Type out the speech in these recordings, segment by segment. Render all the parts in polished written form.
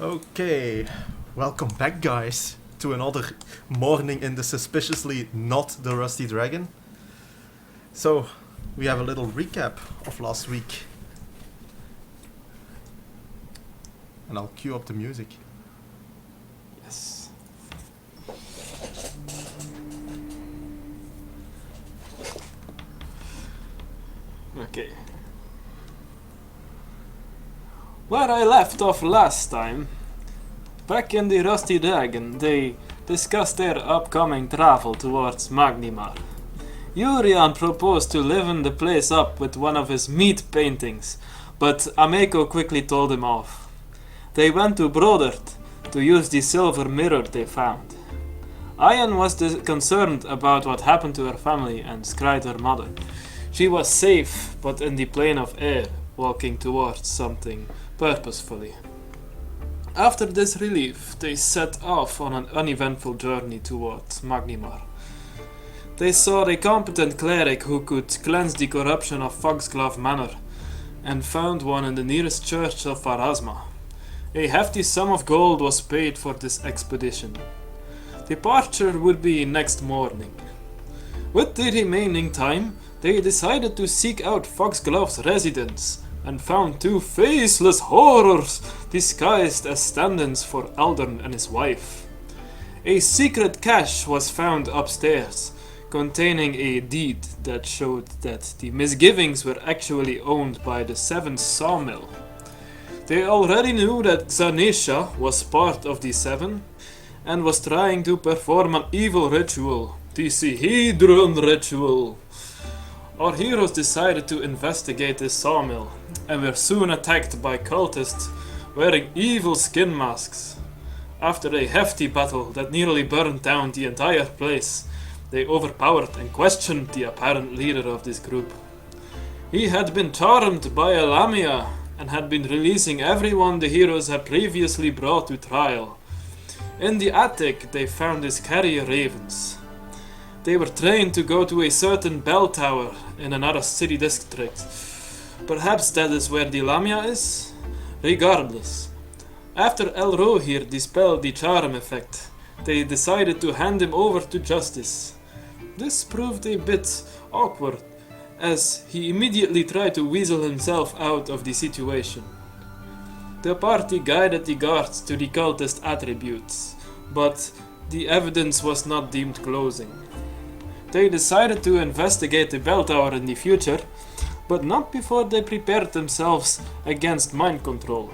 Okay, welcome back, guys, to another morning in the suspiciously not the Rusty Dragon. So, we have a little recap of last week. And I'll cue up the music. Yes. Okay. Where I left off last time, back in the Rusty Dragon, they discussed their upcoming travel towards Magnimar. Urian proposed to liven the place up with one of his meat paintings, but Ameko quickly told him off. They went to Brodert to use the silver mirror they found. Ayan was concerned about what happened to her family and cried her mother. She was safe, but in the plane of air, walking towards something purposefully. After this relief, they set off on an uneventful journey towards Magnimar. They saw a competent cleric who could cleanse the corruption of Foxglove Manor, and found one in the nearest church of Pharasma. A hefty sum of gold was paid for this expedition. Departure would be next morning. With the remaining time, they decided to seek out Foxglove's residence, and found two faceless horrors disguised as stand-ins for Eldon and his wife. A secret cache was found upstairs, containing a deed that showed that the misgivings were actually owned by the Seventh Sawmill. They already knew that Xanesha was part of the Seven, and was trying to perform an evil ritual, the Sihedron ritual. Our heroes decided to investigate this sawmill, and were soon attacked by cultists wearing evil skin masks. After a hefty battle that nearly burned down the entire place, they overpowered and questioned the apparent leader of this group. He had been charmed by a Lamia, and had been releasing everyone the heroes had previously brought to trial. In the attic, they found his carrier ravens. They were trained to go to a certain bell tower in another city district. Perhaps that is where the Lamia is? Regardless, after Elrohir dispelled the charm effect, they decided to hand him over to justice. This proved a bit awkward, as he immediately tried to weasel himself out of the situation. The party guided the guards to the cultist attributes, but the evidence was not deemed closing. They decided to investigate the bell tower in the future, but not before they prepared themselves against mind control.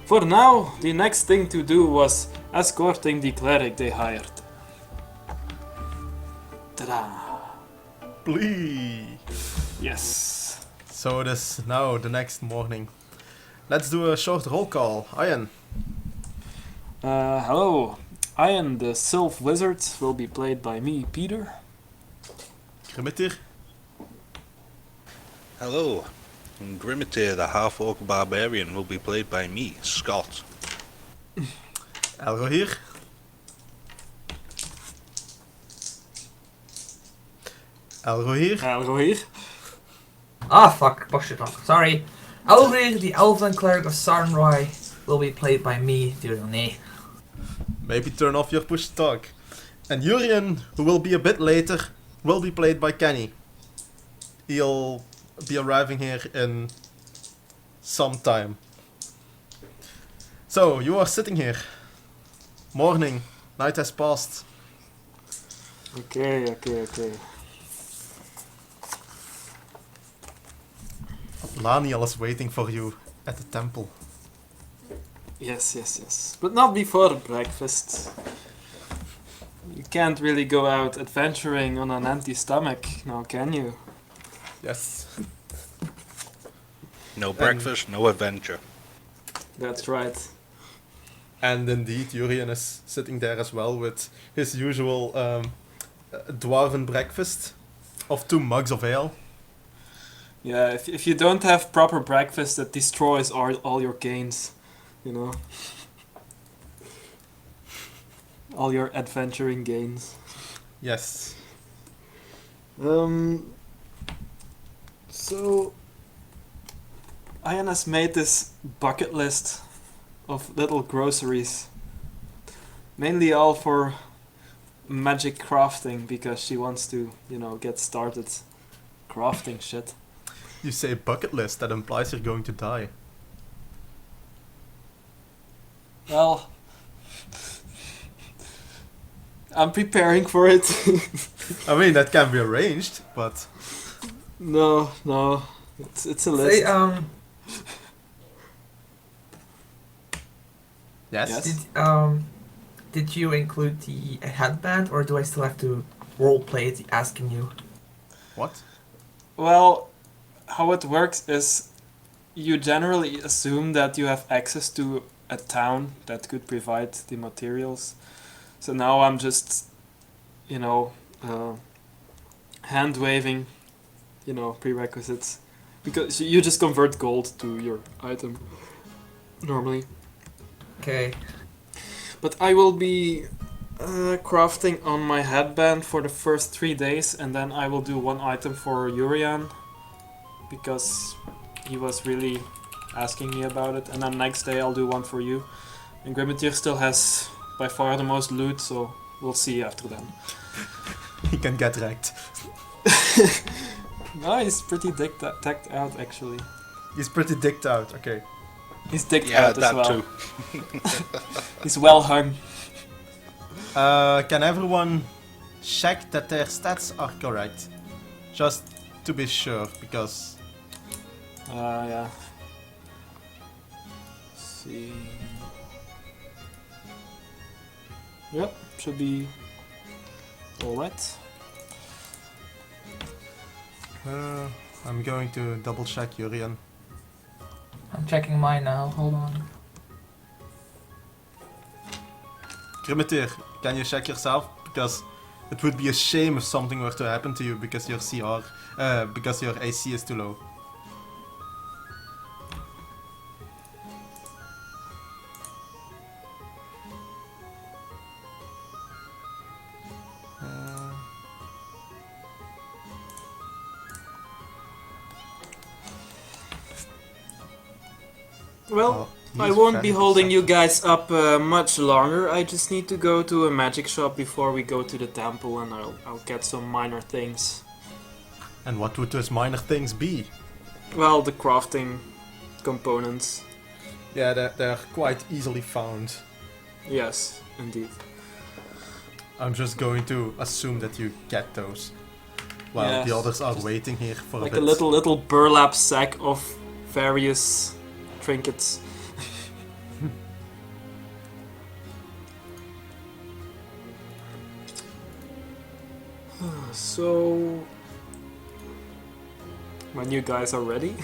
For now, the next thing to do was escorting the cleric they hired. Ta-da! Blee! Yes. So it is now the next morning. Let's do a short roll call. Ayan. Hello. Ian, the Sylph Wizard, will be played by me, Peter. Grimmitir. Hello, Grimmitir, the half-orc barbarian, will be played by me, Scott. Elrohir. Elrohir. Ah, fuck, bullshit talk. Sorry. Elrig, the Elven Cleric of Sarnroy, will be played by me, Durione. Maybe turn off your push talk. And Urian, who will be a bit later, will be played by Kenny. He'll be arriving here in some time. So, you are sitting here. Morning. Night has passed. Okay. Laniel is waiting for you at the temple. Yes. But not before breakfast. You can't really go out adventuring on an empty stomach, now can you? Yes. No breakfast, no adventure. That's right. And indeed, Urian is sitting there as well with his usual dwarven breakfast of 2 mugs of ale. Yeah, if you don't have proper breakfast, that destroys all your gains, you know. All your adventuring gains. Yes. So Ian has made this bucket list of little groceries. Mainly all for magic crafting because she wants to, get started crafting shit. You say bucket list, that implies you're going to die. Well, I'm preparing for it. I mean, that can be arranged, but... No, it's a list. Say, Yes? did you include the headband, or do I still have to roleplay it asking you? What? Well, how it works is you generally assume that you have access to a town that could provide the materials. So now I'm just, hand waving, prerequisites. Because you just convert gold to your item normally. Okay. But I will be crafting on my headband for the first 3 days, and then I will do one item for Urian because he was really asking me about it, and then next day I'll do one for you. And Grimatier still has by far the most loot, so we'll see after then. He can get wrecked. No, he's pretty decked out actually. He's pretty dicked out, okay. He's decked Yeah, out as that well. too. He's well hung. Can everyone check that their stats are correct? Just to be sure, because... Yeah. See. Yep, should be alright. I'm going to double check Urian. I'm checking mine now. Hold on. Grimatier, can you check yourself? Because it would be a shame if something were to happen to you because your because your AC is too low. Well, I he's won't be very holding upset. you guys up much longer. I just need to go to a magic shop before we go to the temple, and I'll get some minor things. And what would those minor things be? Well, the crafting components. Yeah, they're quite easily found. Yes, indeed. I'm just going to assume that you get those. While Yes, the others are just waiting here for Like a a bit. little burlap sack of various trinkets. So, when you guys are ready.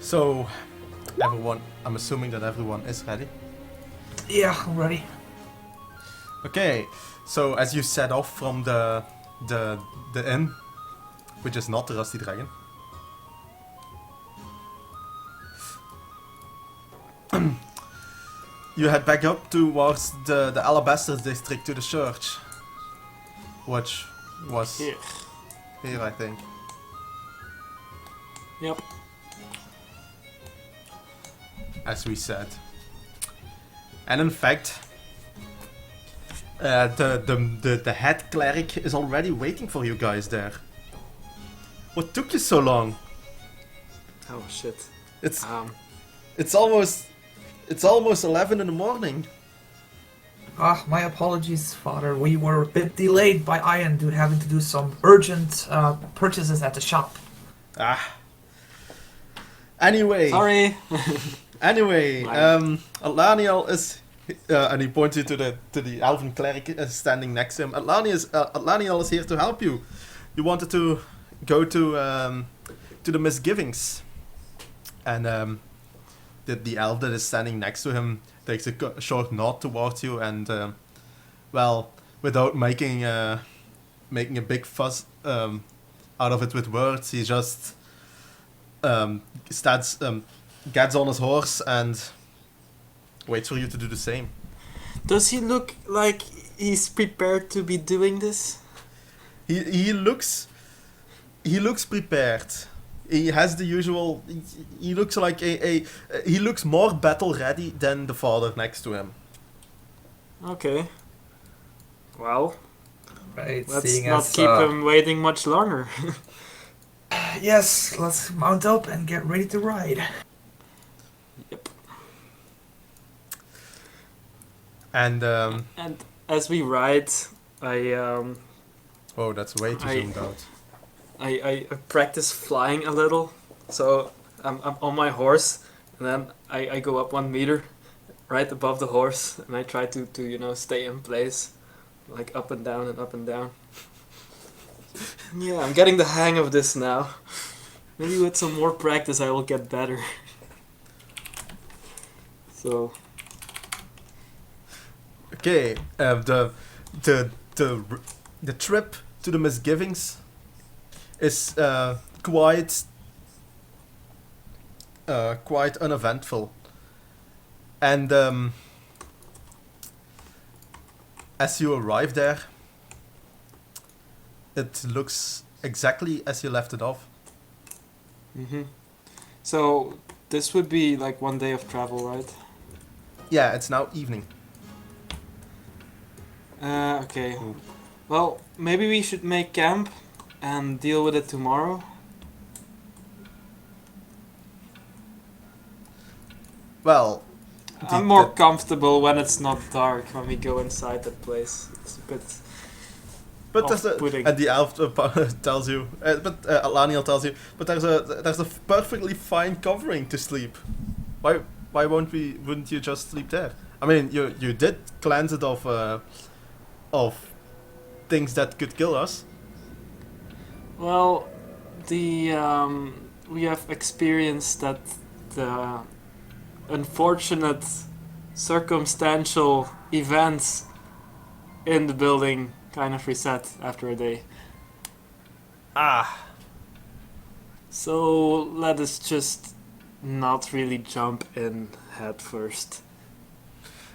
So, everyone, I'm assuming that everyone is ready. Yeah, I'm ready. Okay, so as you set off from the inn, which is not the Rusty Dragon. You head back up towards the Alabaster district to the church. Which was Here. here, I think. Yep. As we said. And in fact, the head cleric is already waiting for you guys there. What took you so long? Oh shit. It's almost 11 in the morning. Ah, my apologies, Father. We were a bit delayed by Ian having to do some urgent purchases at the shop. Ah. Anyway. Sorry. Anyway, Right. Atlaniel is, and he points you to the elven cleric standing next to him. Atlaniel is here to help you. You wanted to go to the misgivings, and the elf that is standing next to him takes a short nod towards you, and well, without making a big fuss out of it with words, he just gets on his horse and waits for you to do the same. Does he look like he's prepared to be doing this? He looks prepared, He has the usual. He looks like he looks more battle ready than the father next to him. Okay. Well, Right, let's seeing not as, keep him waiting much longer. Yes, let's mount up and get ready to ride. Yep. And And as we ride, I oh, that's way too I- zoomed out. I practice flying a little. So I'm on my horse, and then I go up 1 meter, right above the horse, and I try to stay in place, like up and down and up and down. Yeah, I'm getting the hang of this now. Maybe with some more practice I will get better. So Okay, the trip to the misgivings is quite uneventful, and as you arrive there, it looks exactly as you left it off. So this would be like 1 day of travel, right? Yeah, it's now evening. Okay. Ooh. Well, maybe we should make camp and deal with it tomorrow. Well, I'm more comfortable when it's not dark, when we go inside that place. It's a bit... but there's a, off-putting. and the elf tells you, Laniel tells you, but there's a perfectly fine covering to sleep. Why wouldn't you just sleep there? I mean, you did cleanse it of things that could kill us. Well, we have experienced that the unfortunate circumstantial events in the building kind of reset after a day. Ah, So let us just not really jump in head first.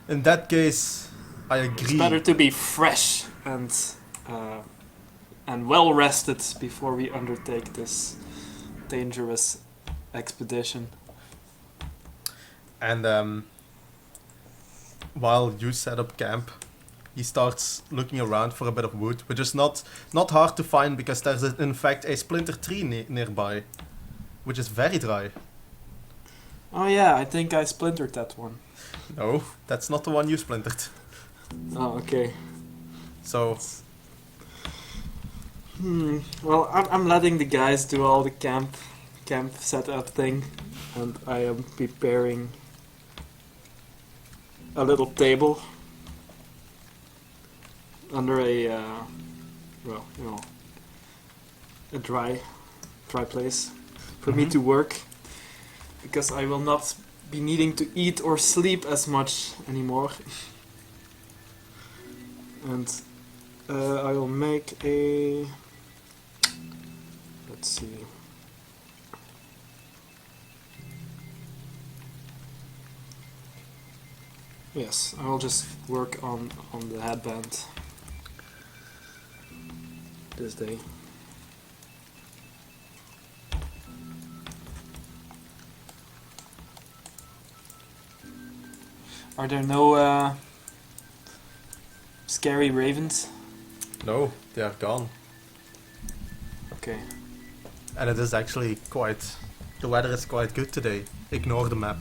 in that case, I It's agree. better to be fresh and well rested before we undertake this dangerous expedition. And while you set up camp, he starts looking around for a bit of wood, which is not hard to find because there's in fact a splinter tree nearby, which is very dry. Oh yeah, I think I splintered that one. No, that's not the one you splintered. Oh, okay. So Well, I'm letting the guys do all the camp setup thing, and I am preparing a little table under a a dry place for me to work, because I will not be needing to eat or sleep as much anymore. And I will make a... Let's see. Yes, I will just work on the headband this day. Are there no scary ravens? no, they are gone. Okay. And it is actually the weather is quite good today. Ignore the map.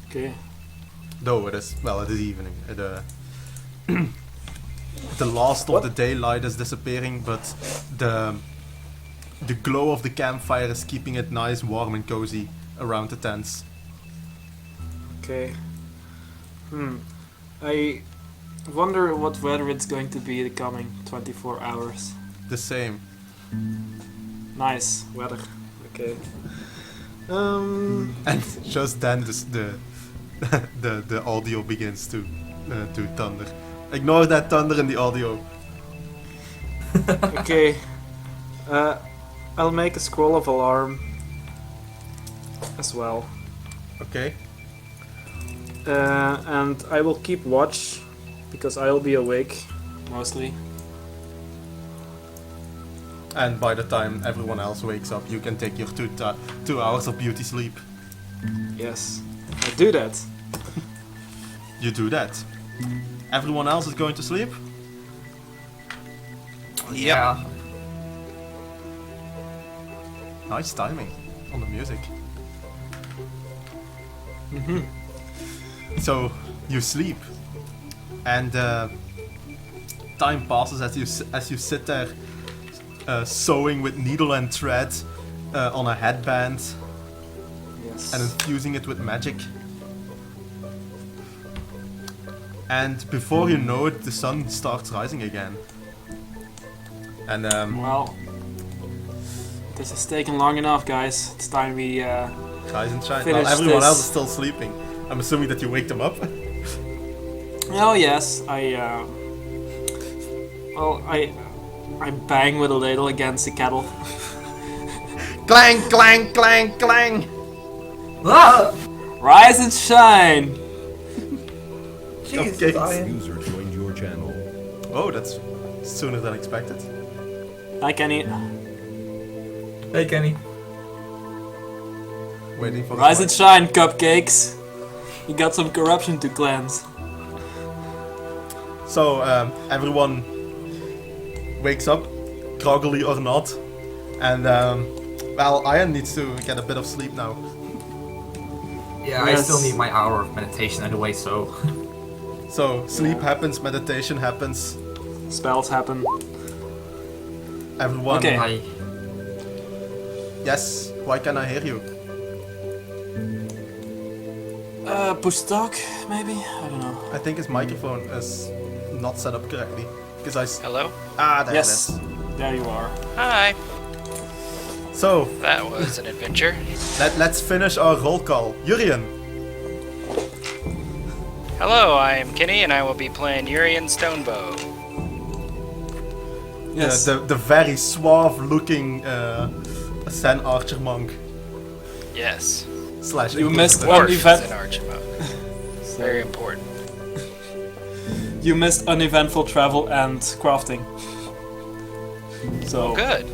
Okay. Though it is evening. The last of the daylight is disappearing, but the glow of the campfire is keeping it nice, warm and cozy around the tents. Okay. I wonder what weather it's going to be the coming 24 hours. The same. Nice weather. Okay. And just then the audio begins to thunder. Ignore that thunder in the audio. Okay. I'll make a scroll of alarm as well. Okay. And I will keep watch because I'll be awake mostly. And by the time everyone else wakes up, you can take your 2 hours of beauty sleep. Yes. I do that. You do that. Everyone else is going to sleep? Yeah. Nice timing on the music. So you sleep, and time passes as you sit there sewing with needle and thread on a headband Yes. and infusing it with magic. And before you know it, the sun starts rising again. And Well, this has taken long enough, guys. It's time we rise and shine. finish Well, everyone this. else is still sleeping. I'm assuming that you wake them up. Oh yes, I bang with a ladle against the kettle. Clang, clang, clang, clang! Ah! Rise and shine! Jesus, Cupcakes. Ian. User joined your channel. Oh, that's sooner than expected. Hi Kenny. Hey, Kenny. Waiting for Rise the and shine, cupcakes. You got some corruption to cleanse. So everyone wakes up, groggily or not, and well, Ian needs to get a bit of sleep now. Yeah, I Yes. still need my hour of meditation anyway, so. So sleep Yeah. happens, meditation happens. Spells happen. Everyone. Okay. I. Yes. Why can I hear you? Push talk, maybe? I don't know. I think his microphone is not set up correctly. Because Hello? there Yes. it is. There you are. Hi. So That was an adventure. let's finish our roll call. Urian. Hello, I am Kenny and I will be playing Urian Stonebow. Yes. The very suave-looking Sen Archer monk. Yes. Slash. You missed Inquisitor. one Dwarf event. is an archimage. Very important. You missed uneventful travel and crafting. So, Good.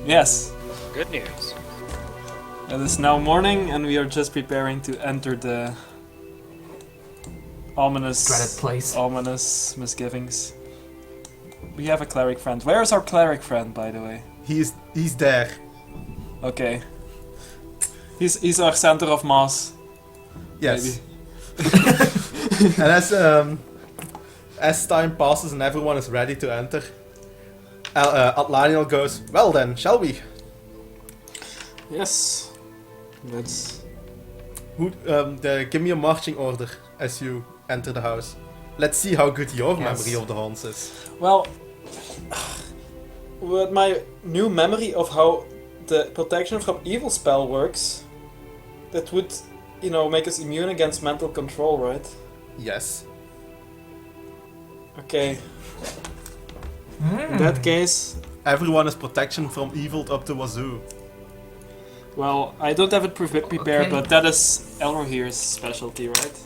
yes. Good news. It is now morning and we are just preparing to enter the ominous, Dreaded place. ominous misgivings. We have a cleric friend. Where is our cleric friend, by the way? He's there. Okay. He's our center of mass. Yes. Maybe. And as time passes and everyone is ready to enter, Atlaniel goes, well then, shall we? Yes. Let's. Give me a marching order as you enter the house. Let's see how good your Yes. memory of the haunts is. Well, with my new memory of how the protection from evil spell works, that would, make us immune against mental control, right? Yes. Okay. In that case, Everyone is protection from evil up to wazoo. well, I don't have it prepared, Okay. but that is Elrohir's specialty, right?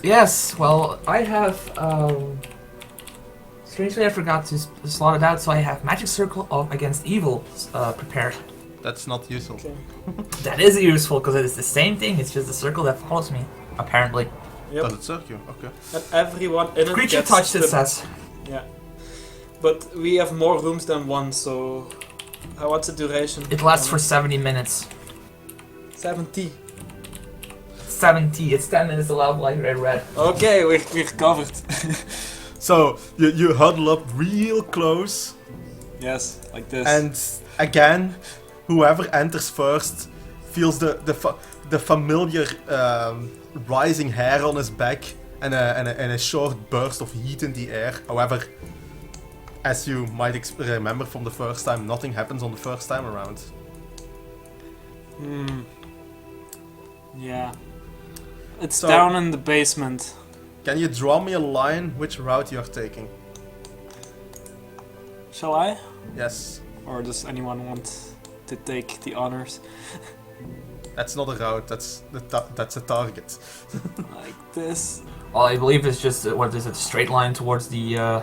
Yes, well, I have. Strangely, I forgot to slot it out, so I have Magic Circle of Against Evil prepared. That's not useful. Okay. That is useful because it is the same thing, it's just a circle that follows me, apparently. Yep. Does it serve you? Okay. And everyone in it Creature gets touch, it the- says. Yeah. But we have more rooms than one, so what's the duration? It lasts for 70 minutes. 70. 70, it's 10 minutes allowed like red. Okay, we're covered. So you huddle up real close, Yes, like this. and again, whoever enters first feels the familiar rising hair on his back and a short burst of heat in the air. However, as you might remember from the first time, nothing happens on the first time around. Yeah. It's So- down in the basement. Can you draw me a line which route you are taking? Shall I? Yes, Or does anyone want to take the honors? that's not a route. That's a target. Like this. Well, I believe it's just, what is it, a straight line towards the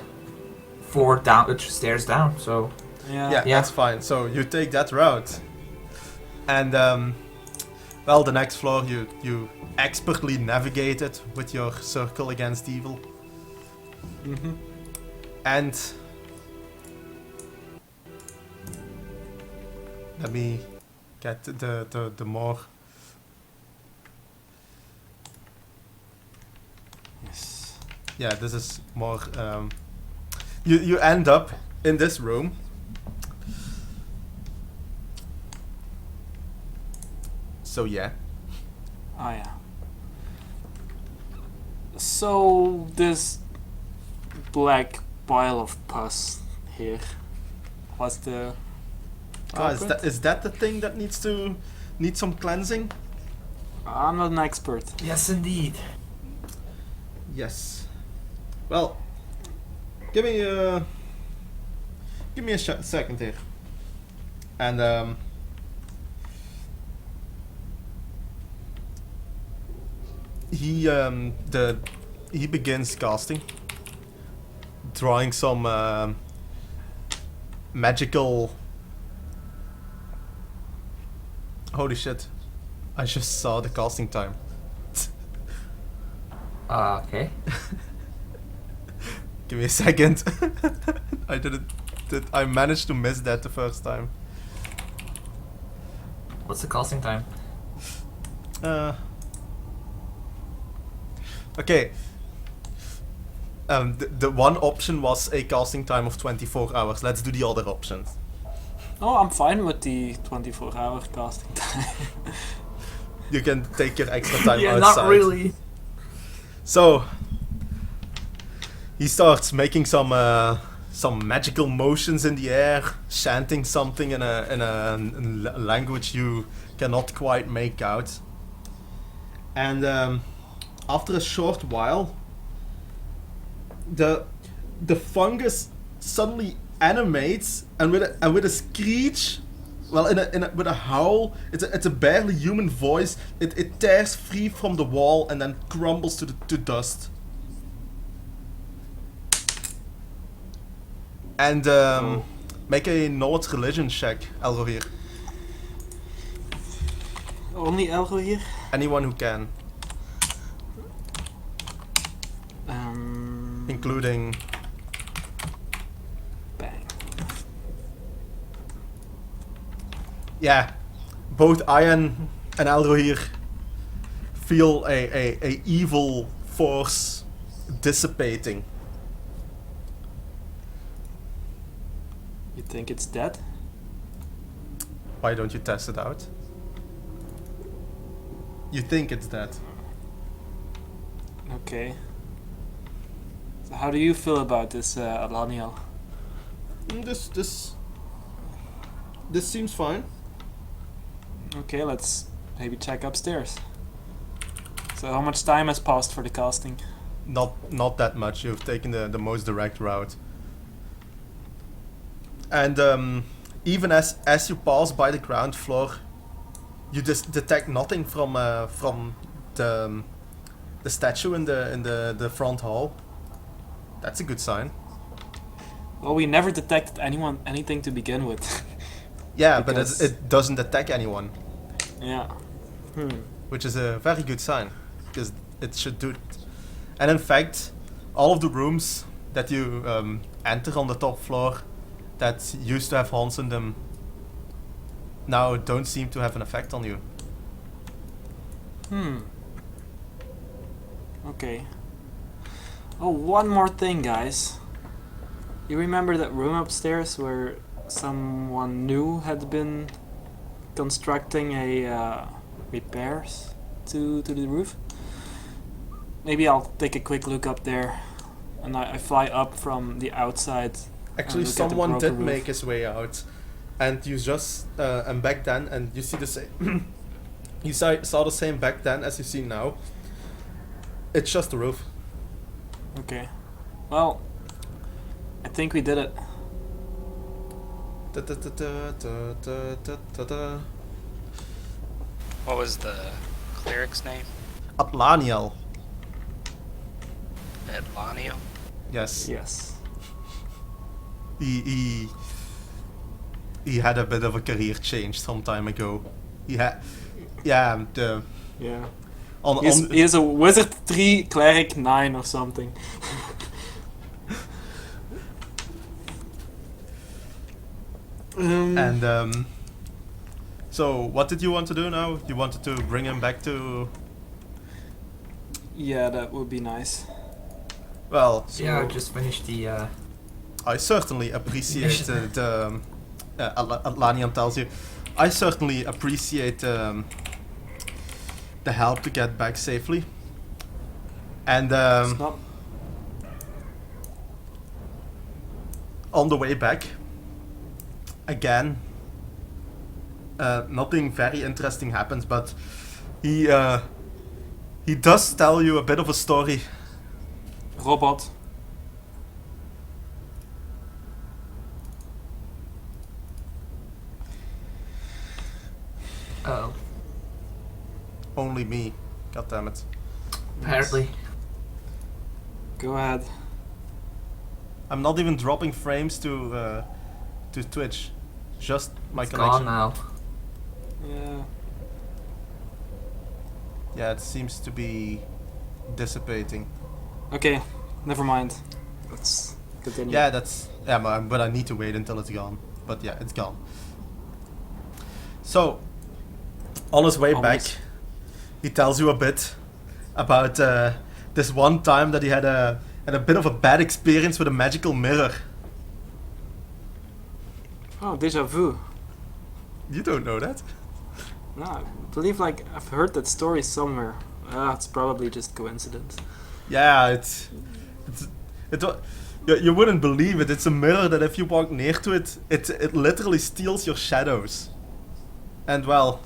4 down, stairs down, so. Yeah, Yeah. that's fine. So you take that route, and well, the next floor you expertly navigate it with your circle against evil, Mm-hmm. and let me get the more. Yes. Yeah, this is more. You end up in this room. So yeah. Oh yeah. So this black pile of pus here. What's the culprit? Is that the thing that needs some cleansing? I'm not an expert. Yes, indeed. Yes. Well, give me a second here, and he begins casting, drawing some magical. Holy shit! I just saw the casting time. Okay. Give me a second. I managed to miss that the first time. What's the casting time? Okay. The one option was a casting time of 24 hours. Let's do the other options. Oh, I'm fine with the 24-hour casting time. You can take your extra time Yeah, outside. not really. So he starts making some magical motions in the air, chanting something in a language you cannot quite make out. And after a short while, the fungus suddenly animates, and with a screech, well, with a howl, it's a barely human voice. It tears free from the wall and then crumbles to dust. And make a knowledge religion check, Elrohir. Only Elro here? Anyone who can, including. Bang. Yeah, both Ian and Elrohir feel a evil force dissipating. You think it's dead? Why don't you test it out? You think it's dead. Okay. So how do you feel about this, Alaniel? This seems fine. Okay, let's maybe check upstairs. So how much time has passed for the casting? Not that much. You've taken the most direct route. And even as you pass by the ground floor, you just detect nothing from the statue in the front hall. That's a good sign. Well, we never detected anything to begin with. Yeah, Because- but it doesn't attack anyone, Yeah. which is a very good sign, because it should do it. And in fact, all of the rooms that you enter on the top floor that used to have haunts in them now don't seem to have an effect on you. Okay. Oh, one more thing, guys. You remember that room upstairs where someone new had been constructing a repairs to the roof? Maybe I'll take a quick look up there, and I fly up from the outside. Actually, look at the someone broken did roof. make his way out, and you just and back then, and you see the same. You saw the same back then as you see now. It's just the roof. Okay. Well, I think we did it. What was the cleric's name? Atlaniel. Atlanio? Yes. Yes. He he had a bit of a career change some time ago. He had, yeah, the Yeah. on, He is a Wizard 3, Cleric 9 or something. and so what did you want to do now? You wanted to bring him back to, Yeah, that would be nice. well, Yeah, I just finished the. I certainly appreciate Lanian tells you, I certainly appreciate the help to get back safely. And It's not. on the way back, again, nothing very interesting happens, but he does tell you a bit of a story. Robot. Oh, Only me, god damn it. apparently. Go ahead. I'm not even dropping frames to Twitch, just my It's connection. gone now. Yeah. Yeah, it seems to be dissipating. Okay, never mind. Let's continue. Yeah, but I need to wait until it's gone. But yeah, it's gone. So, on his way back, Almost. he tells you a bit about this one time that he had a bit of a bad experience with a magical mirror. Oh, déjà vu. You don't know that? No, I believe like I've heard that story somewhere. It's probably just coincidence. Yeah, you wouldn't believe it. It's a mirror that if you walk near to it, it literally steals your shadows. And well,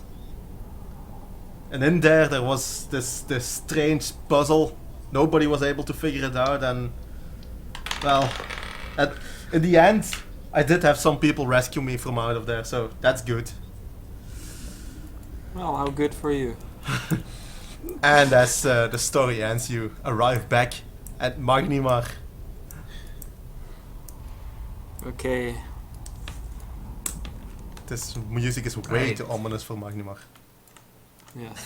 and in there was this strange puzzle. Nobody was able to figure it out, and well, in the end, I did have some people rescue me from out of there, so that's good. Well, how good for you. And as the story ends, you arrive back at Magnimar. Okay. This music is way Right. too ominous for Magnimar. Yes.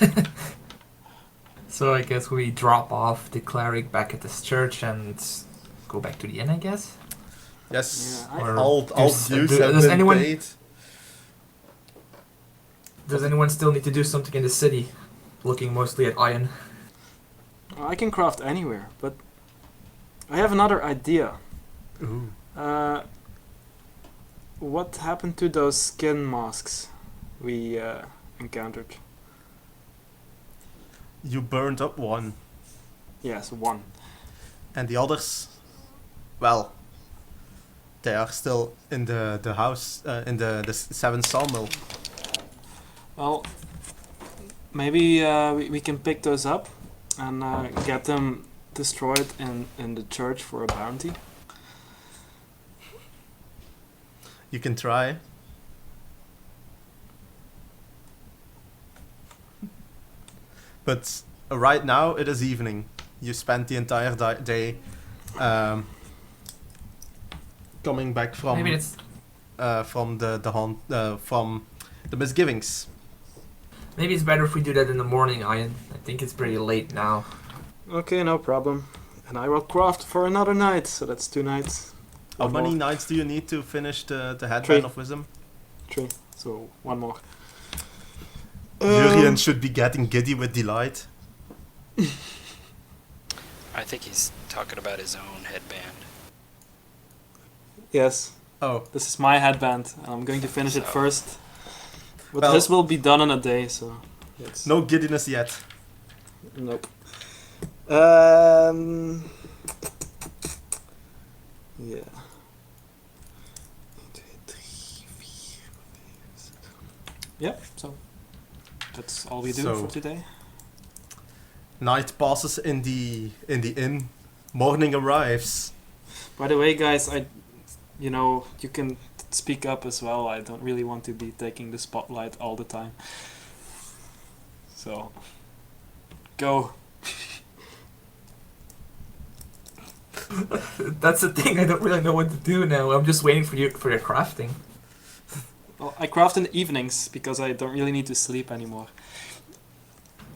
So I guess we drop off the cleric back at this church and go back to the inn, I guess. Yes, Yeah, Or all does- dues do- have does been anyone- paid. Does anyone still need to do something in the city? Looking mostly at iron. I can craft anywhere, but I have another idea. Ooh. What happened to those skin masks we encountered? You burned up one, Yes, one. and the others, well, they are still in the house, in the 7 sawmill. Well, maybe we can pick those up and get them destroyed in the church for a bounty. You can try. But right now it is evening. You spent the entire day coming back from Maybe it's from from the misgivings. maybe it's better if we do that in the morning, Ian. I think it's pretty late now. Okay, no problem. And I will craft for another night, so that's 2 nights. How One many more. nights do you need to finish the headband 3. of wisdom? 3, so 1 more. Jurien should be getting giddy with delight. I think he's talking about his own headband. Yes, Oh, this is my headband, and I'm going to finish it So- first. But Well- this will be done in a day, so... It's no giddiness yet. Nope. Yeah. 1, 2, 3, 4, 5, 6. Yep, so that's all we do So- for today. Night passes in the inn. Morning arrives. By the way, guys, you can speak up as well. I don't really want to be taking the spotlight all the time. So, go. That's the thing. I don't really know what to do now. I'm just waiting for your crafting. Well, I craft in the evenings because I don't really need to sleep anymore.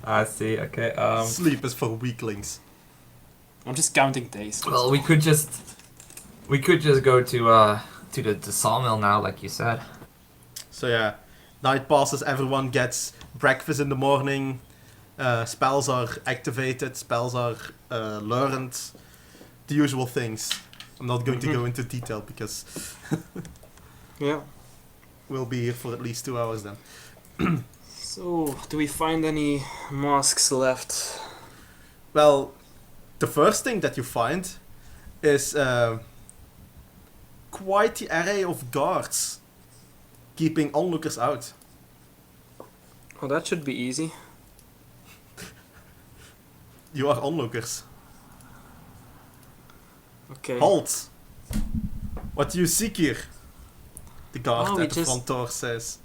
I see. Okay. Sleep is for weaklings. I'm just counting days. Well, we could just go to the sawmill now, like you said. So yeah, night passes, everyone gets breakfast in the morning, spells are activated, spells are learned, the usual things. I'm not going to go into detail because Yeah. we'll be here for at least 2 hours then. So, do we find any masks left? Well, the first thing that you find is quite the array of guards keeping onlookers out. Well, that should be easy. You are onlookers. Okay. Halt! What do you seek here? The guard Oh, we at the just- front door says.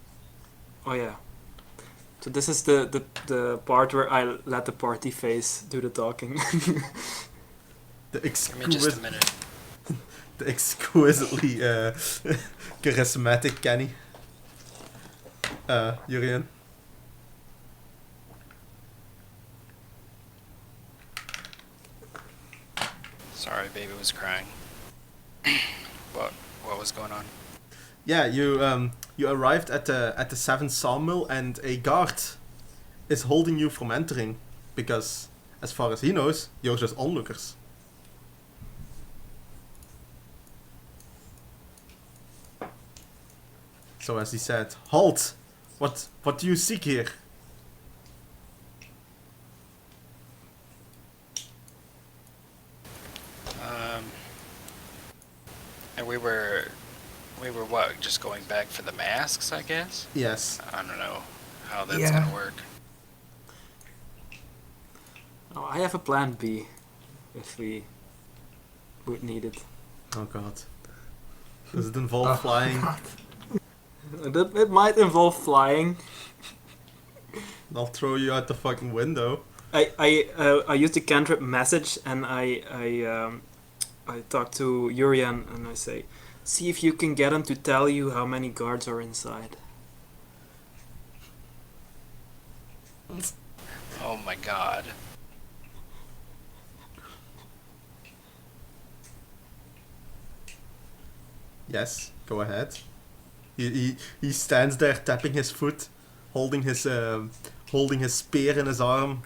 Oh yeah. So this is the part where I let the party face do the talking. The Give me just a minute. the exquisitely charismatic Kenny. Urian. Sorry, baby was crying. What was going on? Yeah, you arrived at the 7th sawmill and a guard is holding you from entering because, as far as he knows, you're just onlookers. So as he said, halt! What do you seek here? And we were what? Just going back for the masks, I guess. Yes. I don't know how that's Yeah. gonna work. Oh, I have a plan B, if we would need it. Oh god. Does it involve flying? It might involve flying. I'll throw you out the fucking window. I used the cantrip message and I talk to Urian and I say, see if you can get him to tell you how many guards are inside. Oh my god. Yes, go ahead. He stands there tapping his foot, holding his spear in his arm.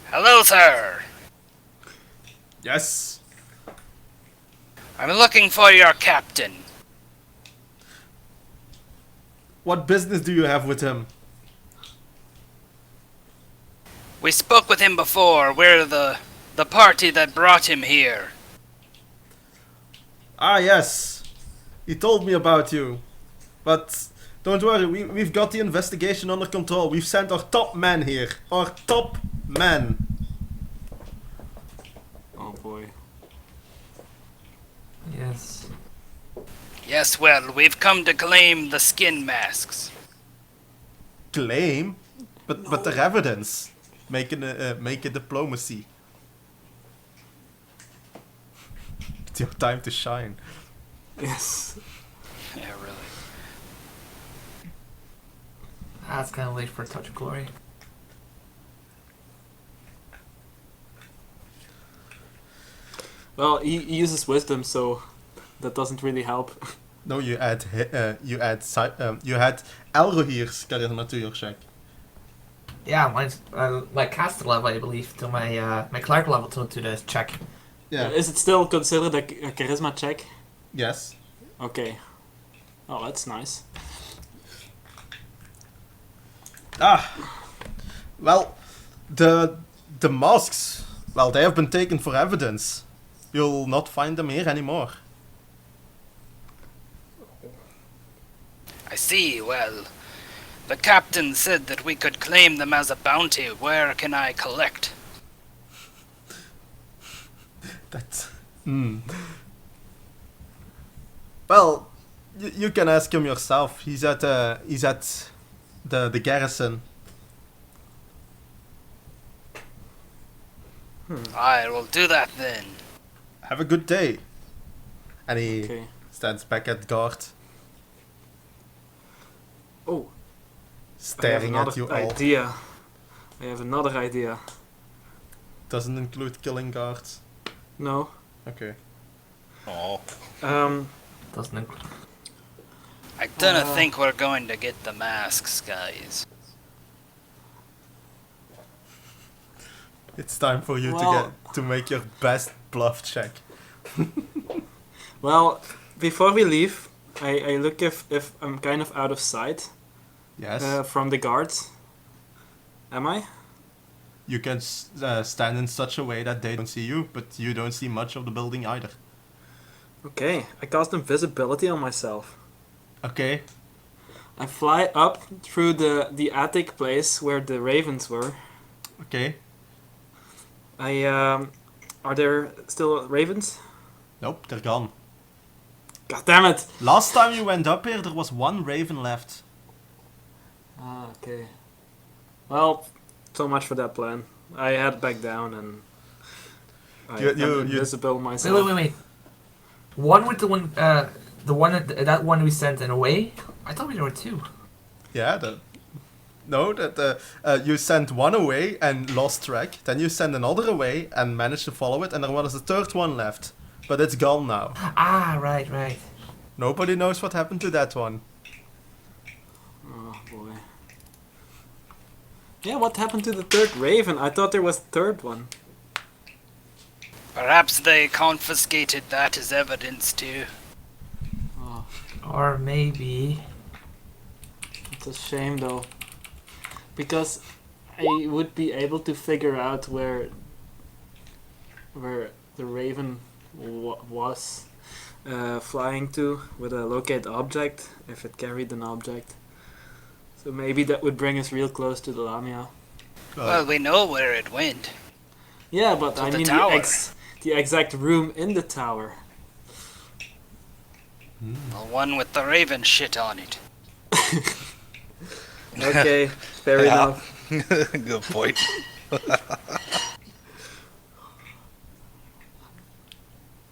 Hello, sir. Yes. I'm looking for your captain. What business do you have with him? We spoke with him before. We're the party that brought him here. Ah, yes. He told me about you. But don't worry, we've got the investigation under control. We've sent our top man here. Our top man. Oh boy. Yes. Yes, well, we've come to claim the skin masks. Claim? But their evidence. Make a diplomacy. It's your time to shine. Yes. Yeah, really. That's kind of late for a touch of glory. Well, he uses wisdom, so that doesn't really help. No, you add Elrohir's charisma to your check. Yeah, mine's my caster level, I believe, to my my cleric level to the check. Yeah. Is it still considered a charisma check? Yes. Okay. Oh, that's nice. Ah. Well, the masks. Well, they have been taken for evidence. You'll not find them here anymore. I see, well, the captain said that we could claim them as a bounty. Where can I collect? That's. Well, you can ask him yourself. He's at the garrison. I will do that then. Have a good day. And he Okay. stands back at guard, Oh, staring I have at you another all. idea. I have another idea. Doesn't include killing guards. No. Okay. Oh, Doesn't include. I don't think we're going to get the masks, guys. It's time for you Well- to make your best bluff check. Well, before we leave, I look if I'm kind of out of sight Yes. from the guards. Am I? You can stand in such a way that they don't see you, but you don't see much of the building either. Okay, I cast invisibility on myself. Okay. I fly up through the attic place where the ravens were. Okay. Are there still ravens? Nope, they're gone. God damn it! Last time you went up here, there was one raven left. Ah, okay. Well, so much for that plan. I head back down and I You- am you- invisible myself. Wait. One with the one that one we sent in away. I thought there were two. Yeah, you sent one away and lost track. Then you sent another away and managed to follow it, and there was a third one left. But it's gone now. Ah, right. Nobody knows what happened to that one. Oh boy. Yeah, what happened to the third raven? I thought there was a third one. Perhaps they confiscated that as evidence too. Oh, Or maybe. it's a shame though. Because I would be able to figure out where the raven was flying to with a locate object, if it carried an object. So maybe that would bring us real close to the Lamia. Well, we know where it went. Yeah, but To I the mean tower. the exact room in the tower. The one with the raven shit on it. Okay, fair Yeah. enough. good point.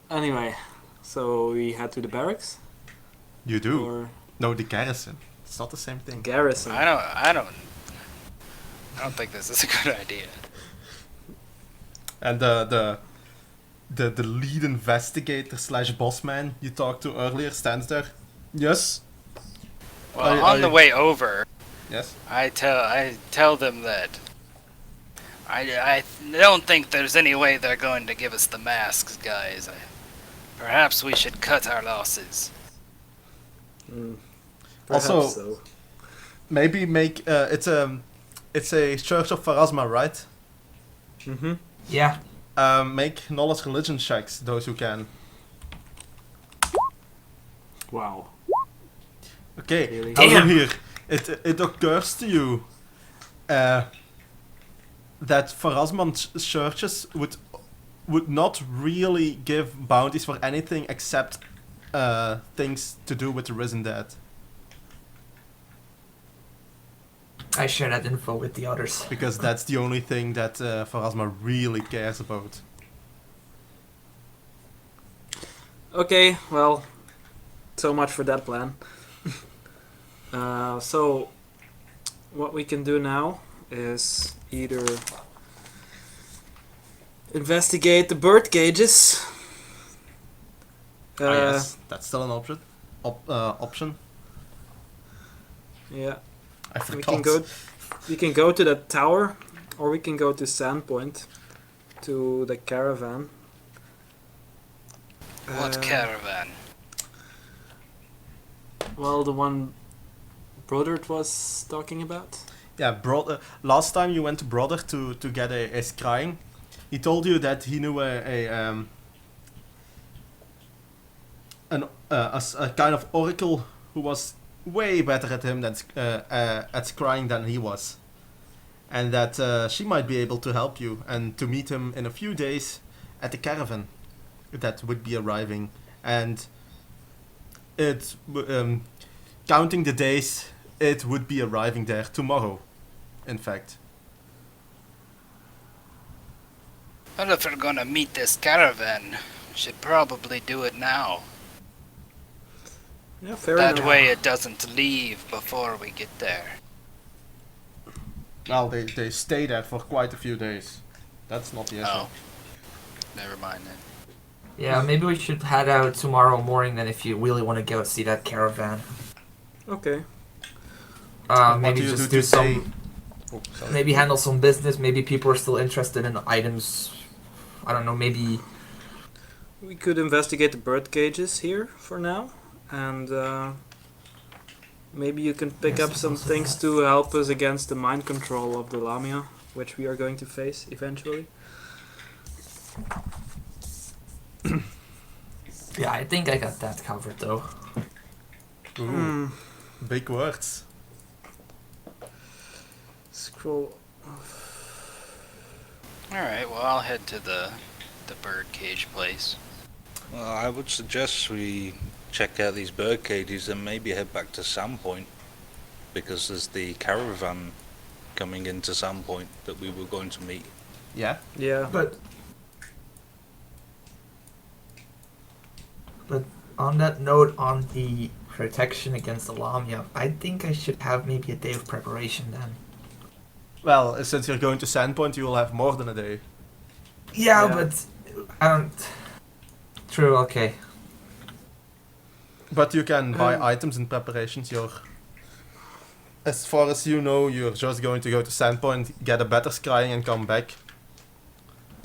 Anyway, so we head to the barracks You do. or No, the garrison. It's not the same thing. garrison. I don't think this is a good idea. And the lead investigator slash boss man you talked to earlier stands there. Yes. Well, Are on the you- way over, Yes. I tell them that I don't think there's any way they're going to give us the masks, guys. Perhaps we should cut our losses. Perhaps Also- so. Maybe make it's a Church of Pharasma, right? Mm-hmm. Yeah. Make knowledge religion checks, those who can. Wow. Okay, Really? Damn. Here. It occurs to you that Pharasman churches would not really give bounties for anything except things to do with the risen dead. I share that info with the others. Because that's the only thing that Pharasma really cares about. Okay, well, so much for that plan. So, what we can do now is either investigate the bird cages. Yes, that's still an option. Option. Yeah, I we forgot. can go to the tower, or we can go to Sandpoint, to the caravan. What caravan? Well, the one Brodert was talking about. Yeah, last time you went to Brother to get a scrying, he told you that he knew a kind of oracle who was way better at him at scrying than he was, and that she might be able to help you and to meet him in a few days at the caravan that would be arriving, and counting the days, it would be arriving there tomorrow, in fact. Well, if we're gonna meet this caravan, we should probably do it now. Yeah, fair That enough. way it doesn't leave before we get there. Well, they stay there for quite a few days. That's not the issue. Oh. Never mind then. Yeah, maybe we should head out tomorrow morning then if you really want to go see that caravan. Okay. What Maybe do you just do do today? some, Oh, sorry. maybe handle some business. Maybe people are still interested in the items. I don't know, maybe. We could investigate the bird cages here for now, and maybe you can pick Yes, up some also things that. to help us against the mind control of the Lamia, which we are going to face eventually. Yeah, I think I got that covered though. Ooh, big words. Scroll. Alright, well I'll head to the bird cage place. Well, I would suggest we check out these bird cages and maybe head back to Sandpoint, because there's the caravan coming into Sandpoint that we were going to meet. Yeah. Yeah. But on that note, on the protection against the Lamia, I think I should have maybe a day of preparation then. Well, since you're going to Sandpoint, you will have more than a day. Yeah, Yeah. but I don't. True. Okay. But you can buy items in preparations. As far as you know, you're just going to go to Sandpoint, get a better scrying, and come back.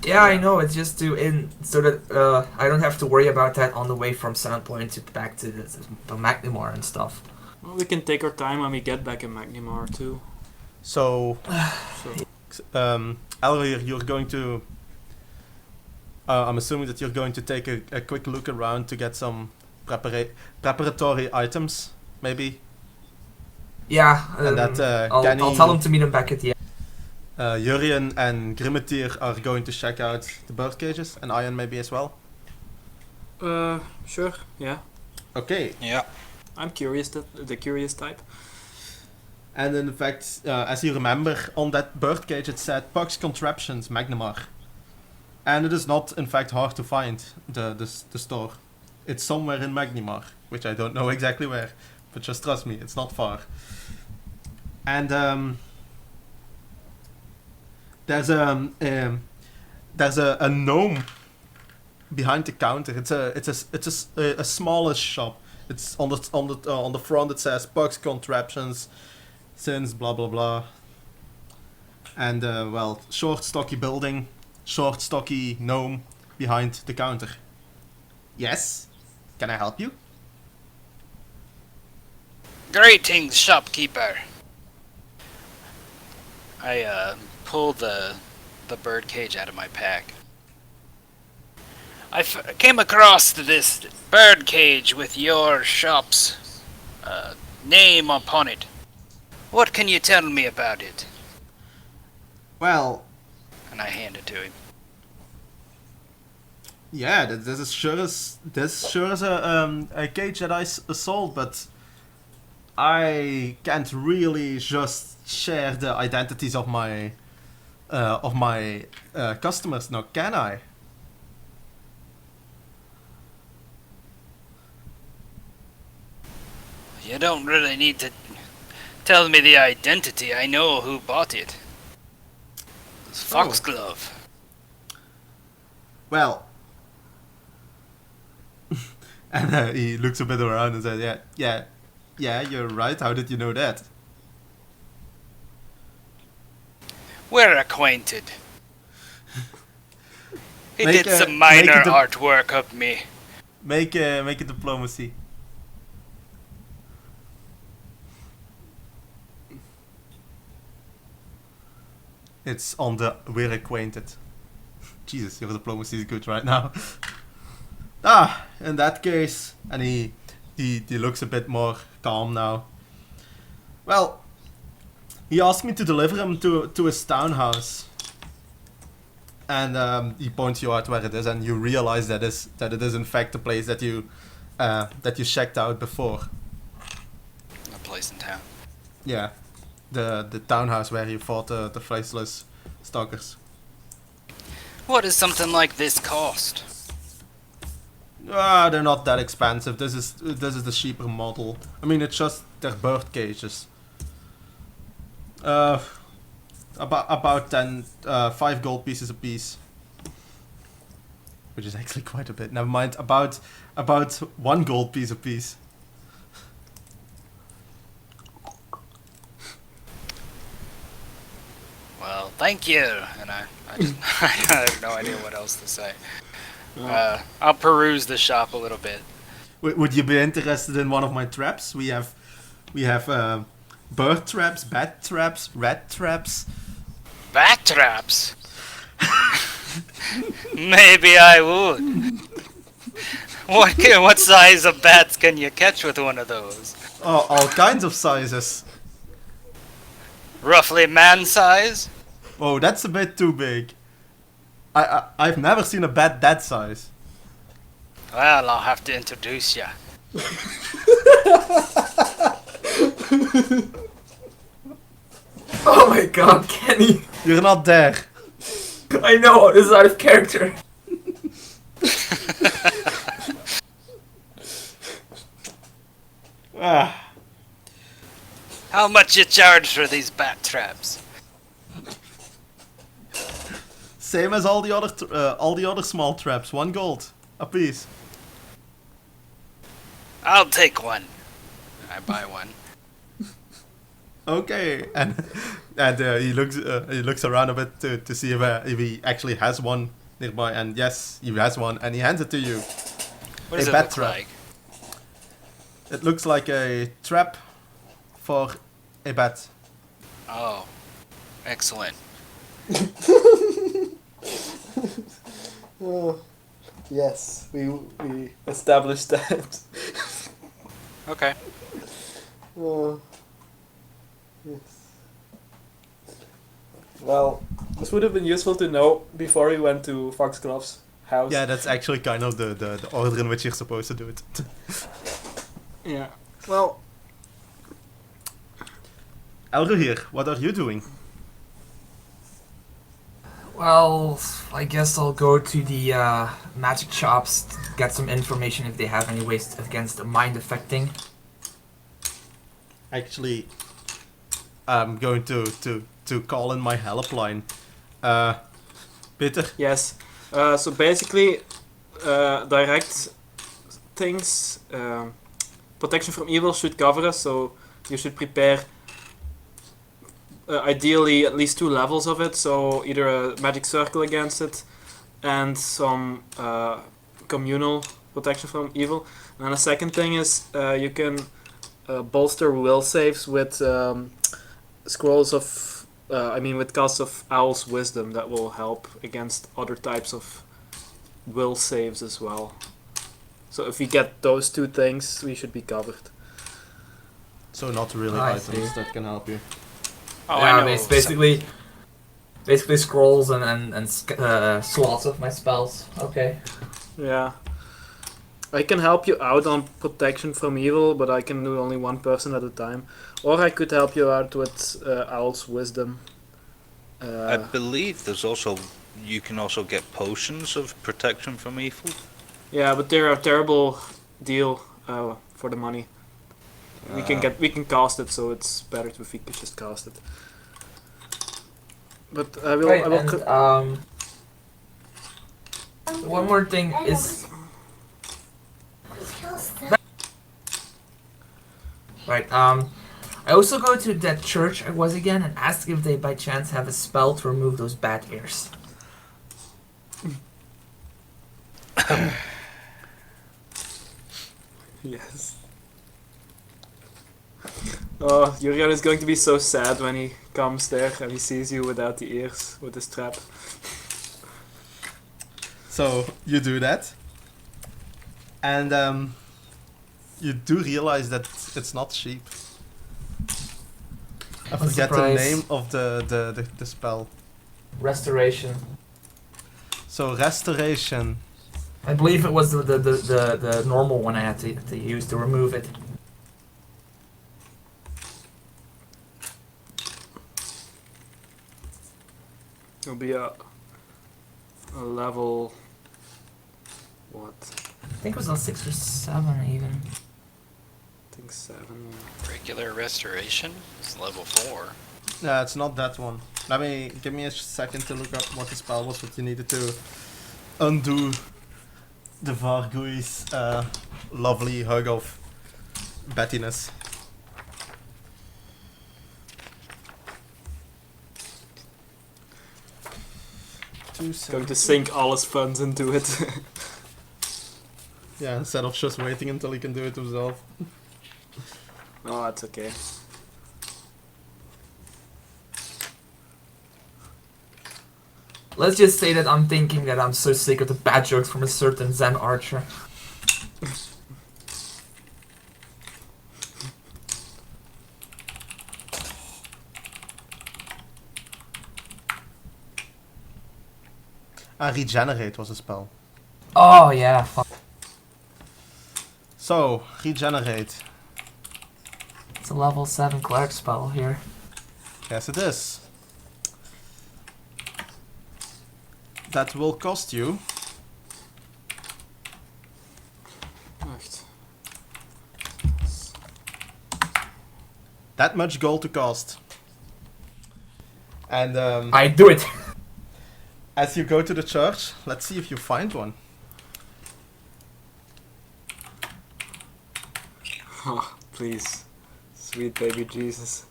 Yeah, I know. It's just so that I don't have to worry about that on the way from Sandpoint to back to the Magnimar and stuff. Well, we can take our time when we get back in Magnimar too. So, So Elvir, you're going to. I'm assuming that you're going to take a quick look around to get some preparatory items, maybe. Yeah. And that I'll Kenny, tell them to meet him back at the end. Jurien and Grimmeteer are going to check out the bird cages, and Ian maybe as well. sure. Yeah. Okay. Yeah. I'm curious. The curious type. And in fact, as you remember, on that bird cage it said Puck's Contraptions Magnimar. And it is not, in fact, hard to find, the store. It's somewhere in Magnimar, which I don't know exactly where. But just trust me, it's not far. And there's a gnome behind the counter. It's a smallish shop. It's on the front. It says Puck's Contraptions, since blah blah blah. And well, short stocky building, short stocky gnome behind the counter. Yes, can I help you? Greetings, shopkeeper. I pull the bird cage out of my pack. I came across this bird cage with your shop's name upon it. What can you tell me about it? Well, And I hand it to him. yeah, this sure is a cage that I sold, but I can't really just share the identities of my customers, now can I? You don't really need to tell me the identity. I know who bought it. It's Foxglove. Well, and he looks a bit around and says, yeah, you're right. How did you know that? We're acquainted. He Make did a- some minor make it a- artwork of me. Make a diplomacy. It's on the we're acquainted. Jesus, your diplomacy is good right now. In that case, and he looks a bit more calm now. Well, he asked me to deliver him to his townhouse. And he points you out where it is, and you realize that it is in fact the place that you checked out before. A place in town. Yeah, the townhouse where you fought the faceless stalkers. What does something like this cost? They're not that expensive. This is the cheaper model. I mean, it's just they're bird cages. About 5 gold pieces a piece, which is actually quite a bit. Never mind. About 1 gold piece a piece. Well, thank you. And I just I have no idea what else to say. I'll peruse the shop a little bit. Would you be interested in one of my traps? We have bird traps, bat traps, rat traps. Bat traps? Maybe I would. What size of bats can you catch with one of those? Oh, all kinds of sizes. Roughly man size? Oh, that's a bit too big. I've never seen a bat that size. Well, I'll have to introduce you. Oh my god, Kenny! You're not there. I know, this is out of character. How much you charge for these bat traps? Same as all the other small traps. 1 gold a piece. I'll take one. I buy one. Okay, and he looks around a bit to see if he actually has one nearby, and yes, he has one, and he hands it to you. What does A it bat look trap. like? It looks like a trap for a bat. Oh, excellent. Oh, yes, we established that. Okay. Oh, yes. Well, this would have been useful to know before we went to Foxglove's house. Yeah, that's actually kind of the order in which you're supposed to do it. Yeah. Well, Elro here, what are you doing? Well, I guess I'll go to the magic shops to get some information if they have any ways against the mind affecting. Actually, I'm going to call in my helpline. Peter? yes. So basically, direct things, protection from evil should cover us, so you should prepare ideally at least 2 levels of it, so either a magic circle against it and some communal protection from evil. And then the second thing is you can bolster will saves with scrolls of, with casts of Owl's Wisdom that will help against other types of will saves as well. So if we get those 2 things, we should be covered. So not really I items see. that can help you. Oh, yeah, I know. it's basically scrolls and slots of my spells. Okay. Yeah. I can help you out on protection from evil, but I can do only 1 person at a time. Or I could help you out with Owl's Wisdom. I believe you can also get potions of protection from evil. Yeah, but they're a terrible deal for the money. We can cast it, so it's better if we could just cast it. But I will. Right, I will and one more thing is. Right, I also go to that church I was again and ask if they by chance have a spell to remove those bad ears. Yes. Oh, Jurgen is going to be so sad when he comes there and he sees you without the ears, with the strap. So you do that, and you do realize that it's not cheap. I What's forget the the price? name of the spell. Restoration. So restoration. I believe it was the normal one I had to use to remove it. It'll be a level... what? I think it was on 6 or 7 even. I think 7. Regular restoration is level 4. Yeah, it's not that one. Give me a second to look up what the spell was, what you needed to undo the Vargui's lovely hug of bettiness. Going to sink all his funds into it. Yeah, instead of just waiting until he can do it himself. Oh, that's okay. Let's just say that I'm thinking that I'm so sick of the bad jokes from a certain Zen archer. Regenerate was a spell. Oh yeah, fuck. So, regenerate. It's a level 7 cleric spell here. Yes, it is. That will cost you Wacht. that much gold to cost. And I do it. as you go to the church, let's see if you find one. Oh, please. Sweet baby Jesus.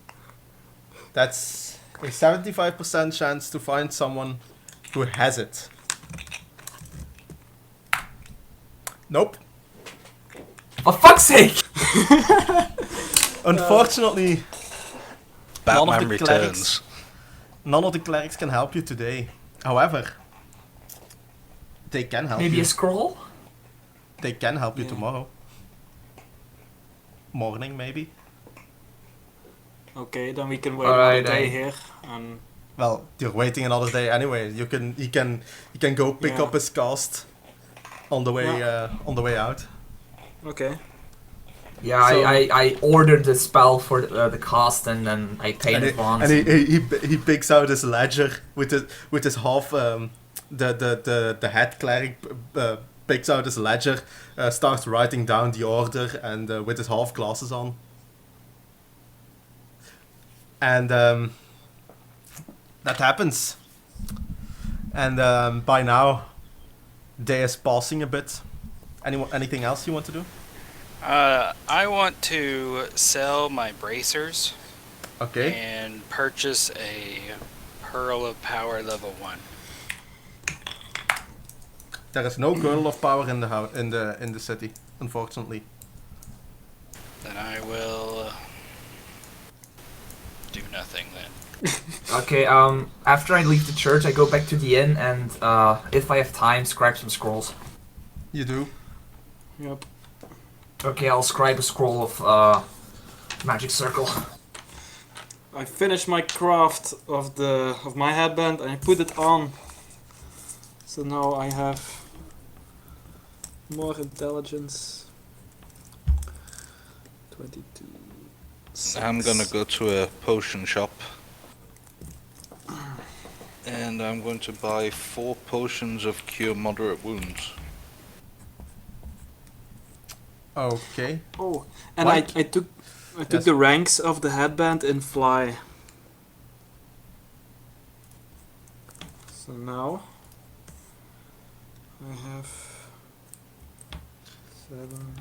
That's a 75% chance to find someone who has it. Nope. For fuck's sake! Unfortunately, Batman the Returns. none of the clerics can help you today. However, they can help Maybe you. a scroll? They can help you Yeah. tomorrow. Morning, maybe. Okay, then we can wait Alright, another day then. here. And Well, you're waiting another day anyway. You can go pick Yeah. up his cast on the way out. okay. Yeah, So- I ordered the spell for the cost and then I pay in And, advance. he picks out his ledger with his half the head cleric picks out his ledger, starts writing down the order and with his half glasses on. And that happens. And by now, day is passing a bit. Anything else you want to do? I want to sell my bracers Okay. and purchase a Pearl of Power level 1. There is no girdle of power in the city, unfortunately. Then I will do nothing then. Okay, after I leave the church, I go back to the inn and, if I have time, scribe some scrolls. You do. Yep. Okay, I'll scribe a scroll of, magic circle. I finished my craft of my headband and I put it on. So now I have more intelligence. 22. I'm gonna go to a potion shop. And I'm going to buy 4 potions of cure moderate wounds. Oh, Okay. and What? I took Yes. the ranks of the headband in fly. So now I have 7.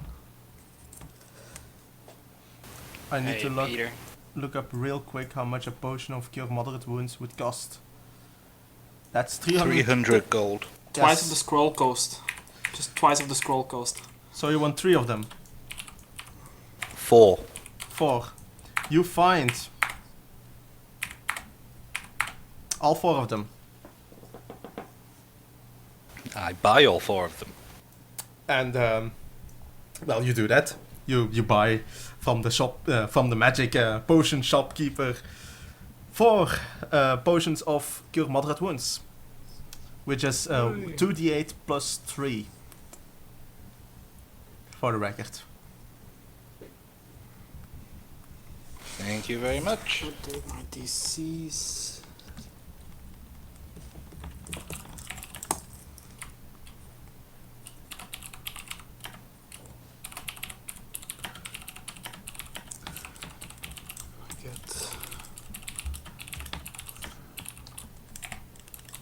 I need Hey, to Peter. look up real quick how much a potion of cure moderate wounds would cost. That's 300. 300 gold. Twice Yes. of the scroll cost. Just twice of the scroll cost. So you want 3 of them. 4. 4. You find all 4 of them. I buy all 4 of them. And well, you do that. You buy from the shop, from the magic potion shopkeeper, 4 potions of cure moderate wounds, which is 2d8 plus 3. For the record. Thank you very much. Update my DCs.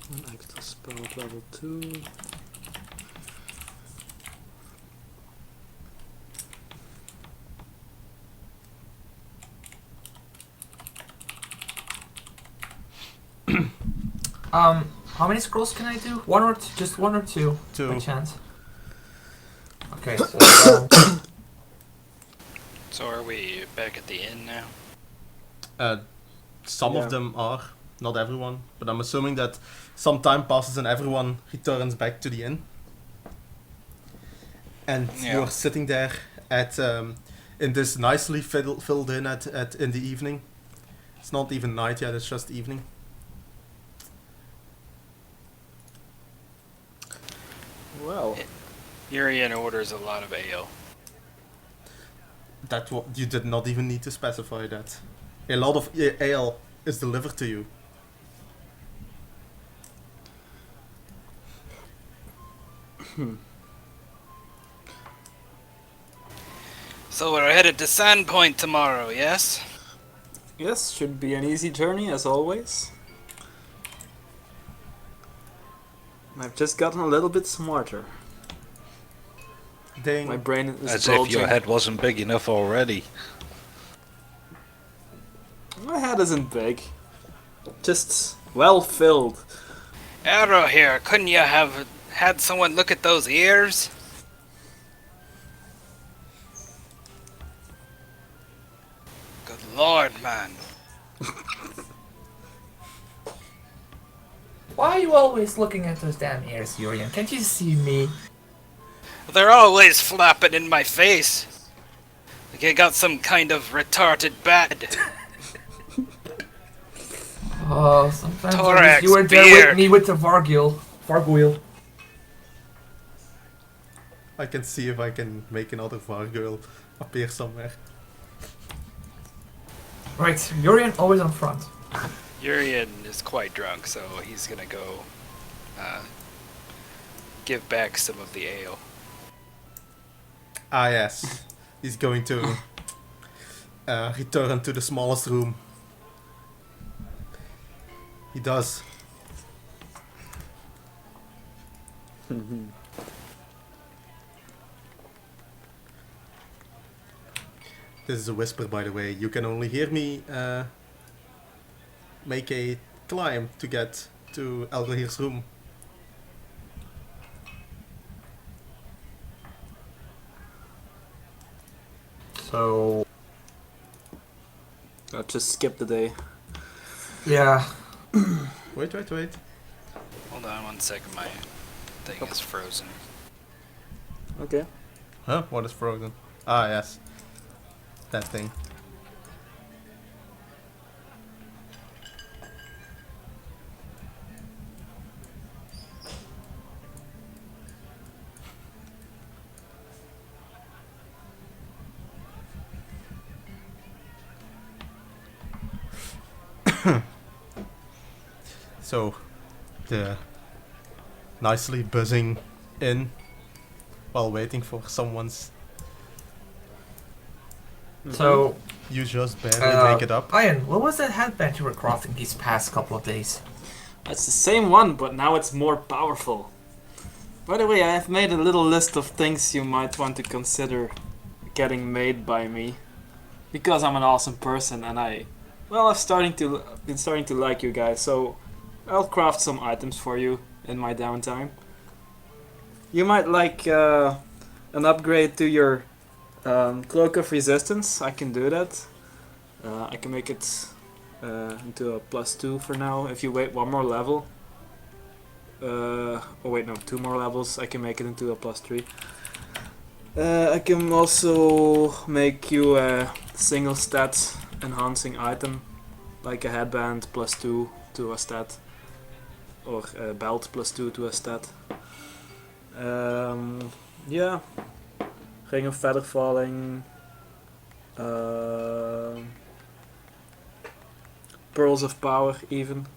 One extra spell at level 2. How many scrolls can I do? One or two? Just one or two? Two. By chance. Okay, so So are we back at the inn now? Some Yeah. of them are, not everyone, but I'm assuming that some time passes and everyone returns back to the inn. And Yeah. you're sitting there at in this nicely filled in at in the evening. It's not even night yet; it's just evening. Well, Urian orders a lot of ale. That you did not even need to specify that. A lot of ale is delivered to you. So we're headed to Sandpoint tomorrow, yes? yes, should be an easy journey as always. I've just gotten a little bit smarter. Ding. My brain is As bulging. if your head wasn't big enough already. My head isn't big. Just well filled. Arrow here, couldn't you have had someone look at those ears? Good lord, man. why are you always looking at those damn ears, Urian? Can't you see me? They're always flapping in my face. Like I got some kind of retarded bat. Oh, sometimes I Thorax, wish you were there beard. with me with the Vargwheel. I can see if I can make another Vargirl appear somewhere. Right, Urian always on front. Urian is quite drunk, so he's gonna go give back some of the ale. Ah yes, he's going to return to the smallest room. He does. This is a whisper, by the way. You can only hear me make a climb to get to Elgahir's room. So I'll just skip the day. yeah, Wait. Hold on one second, my thing is frozen. Okay. Huh? What is frozen? Ah, yes. That thing. So, the nicely buzzing in while waiting for someone's. so You just barely make it up. Ian, what was that headband you were crafting these past couple of days? It's the same one, but now it's more powerful. By the way, I have made a little list of things you might want to consider getting made by me. Because I'm an awesome person and I've been starting to like you guys, so I'll craft some items for you in my downtime. You might like an upgrade to your Cloak of Resistance. I can do that. I can make it into a +2 for now. If you wait one more level. Oh wait, no, 2 more levels. I can make it into a +3. I can also make you a single stat enhancing item, like a headband +2 to a stat, or a belt +2 to a stat. Yeah, Ring of Feather Falling, Pearls of Power even.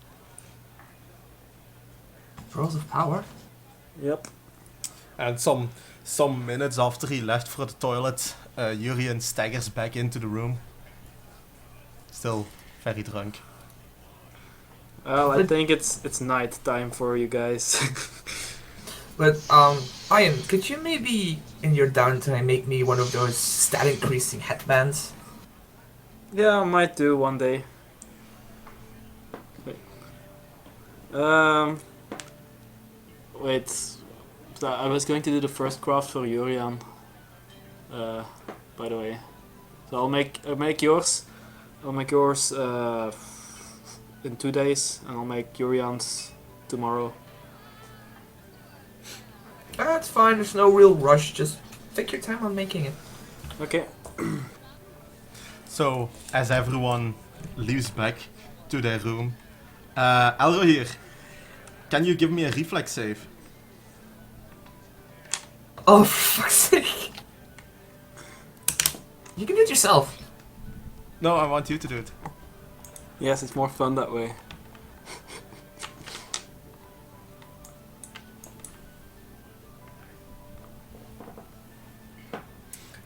Pearls of Power? Yep. And some minutes after he left for the toilet, Urian staggers back into the room. Still very drunk. Well, I But- think it's night time for you guys. But Ian, could you maybe in your downtime make me one of those stat increasing headbands? Yeah, I might do one day. Wait. Wait. So I was going to do the first craft for Yurian. By the way, so I'll make yours. I'll make yours in 2 days, and I'll make Yurian's tomorrow. That's fine. There's no real rush. Just take your time on making it. Okay. So, as everyone leaves back to their room, Elro here, can you give me a reflex save? Oh, for fuck's sake! You can do it yourself. No, I want you to do it. Yes, it's more fun that way.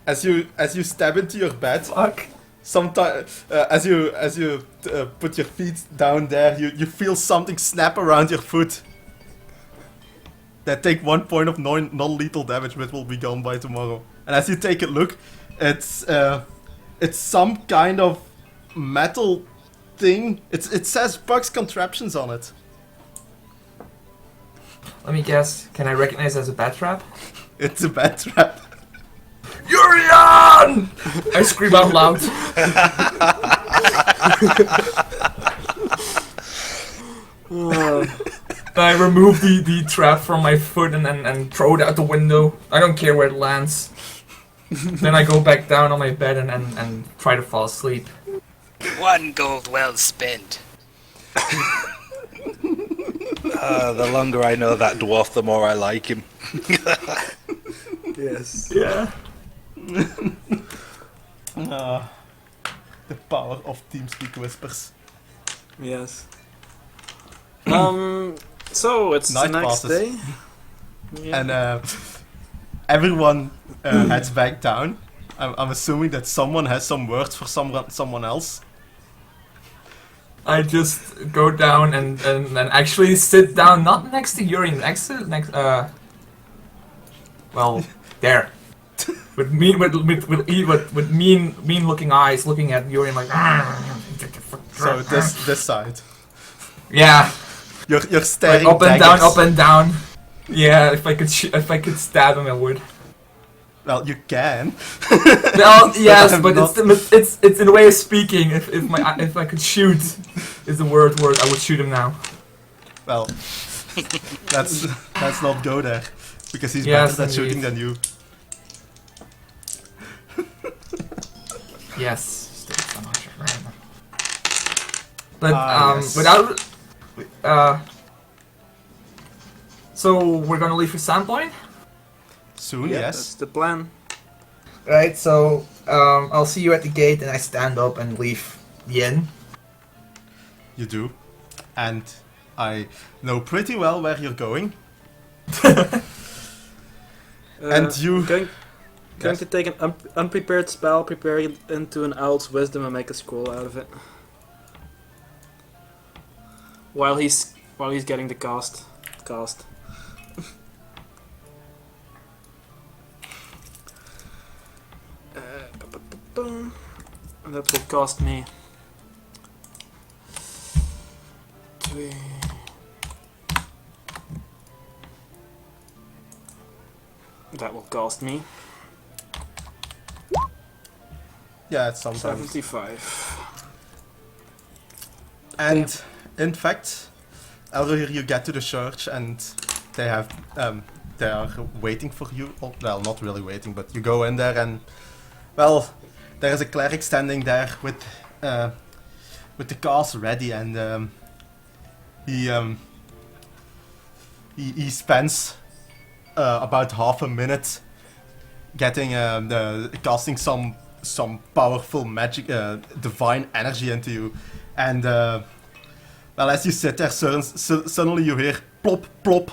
As you step into your bed, Fuck. sometimes as you put your feet down there, you feel something snap around your foot. That take 1 point of non-lethal damage, which will be gone by tomorrow. And as you take a look, it's some kind of metal thing. It says Bugs Contraptions on it. Let me guess. Can I recognize it as a bat trap? It's a bat trap. Yurian! I scream out loud. I remove the trap from my foot and throw it out the window. I don't care where it lands. Then I go back down on my bed and try to fall asleep. 1 gold well spent. The longer I know that dwarf, the more I like him. Yes. Yeah. The power of TeamSpeak Whispers. Yes. So it's Night the next passes. day. Yeah. And everyone heads back down. I'm assuming that someone has some words for someone else. I just go down and actually sit down, not next to Yuri, well, there. With mean looking eyes looking at Yuri like So this side. yeah, You're like staring up and daggers. down, up and down. Yeah, if I could stab him, I would. Well, you can. Well, yes, I'm but not- it's in a way of speaking. If I could shoot, is the word I would shoot him now. Well, let's not go there because he's Yes, better at indeed. shooting than you. Yes, stupid son of a shit, right. But Yes. without so we're gonna leave for Sandpoint, Soon, Yeah, that's yes. the plan. right? So I'll see you at the gate, and I stand up and leave the inn. You do, and I know pretty well where you're going. And you- going Yes. to take an unprepared spell, prepare it into an owl's wisdom, and make a scroll out of it. While he's getting the cast. And that will cost me 3. That will cost me Yeah, it's sometimes. 75. And in fact, Elro, here you get to the church and they are waiting for you. Oh, well, not really waiting, but you go in there and well, there is a cleric standing there with the cars ready, and he spends about half a minute getting casting some powerful magic, divine energy into you, and well, as you sit there, suddenly you hear plop plop,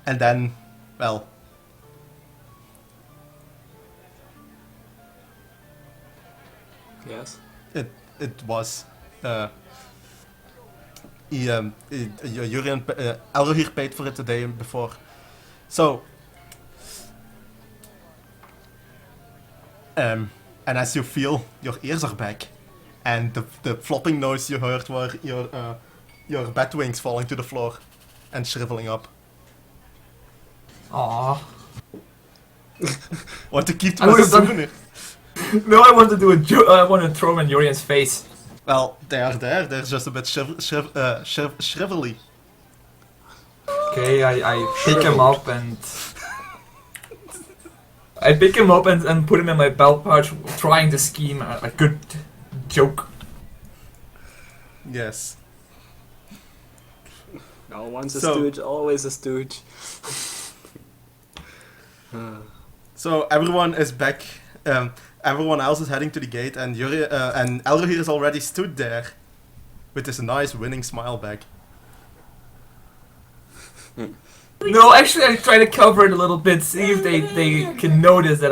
and then well. Yes. It was Urian, Elrohir paid for it the day before. So, and as you feel, your ears are back, and the flopping noise you heard were your bat wings falling to the floor and shriveling up. Aww. Want to keep I them as a would've done- souvenir? No, I want to do I want to throw them in Urian's face. Well, they are there. They're just a bit shrivelly. Okay, I pick him up and put him in my belt pouch, trying to scheme a good joke. Yes. No, once a So- stooge, always a stooge. So everyone is back. Everyone else is heading to the gate, and and Elrohir is already stood there with this nice winning smile back. No, actually, I try to cover it a little bit, see if they can notice that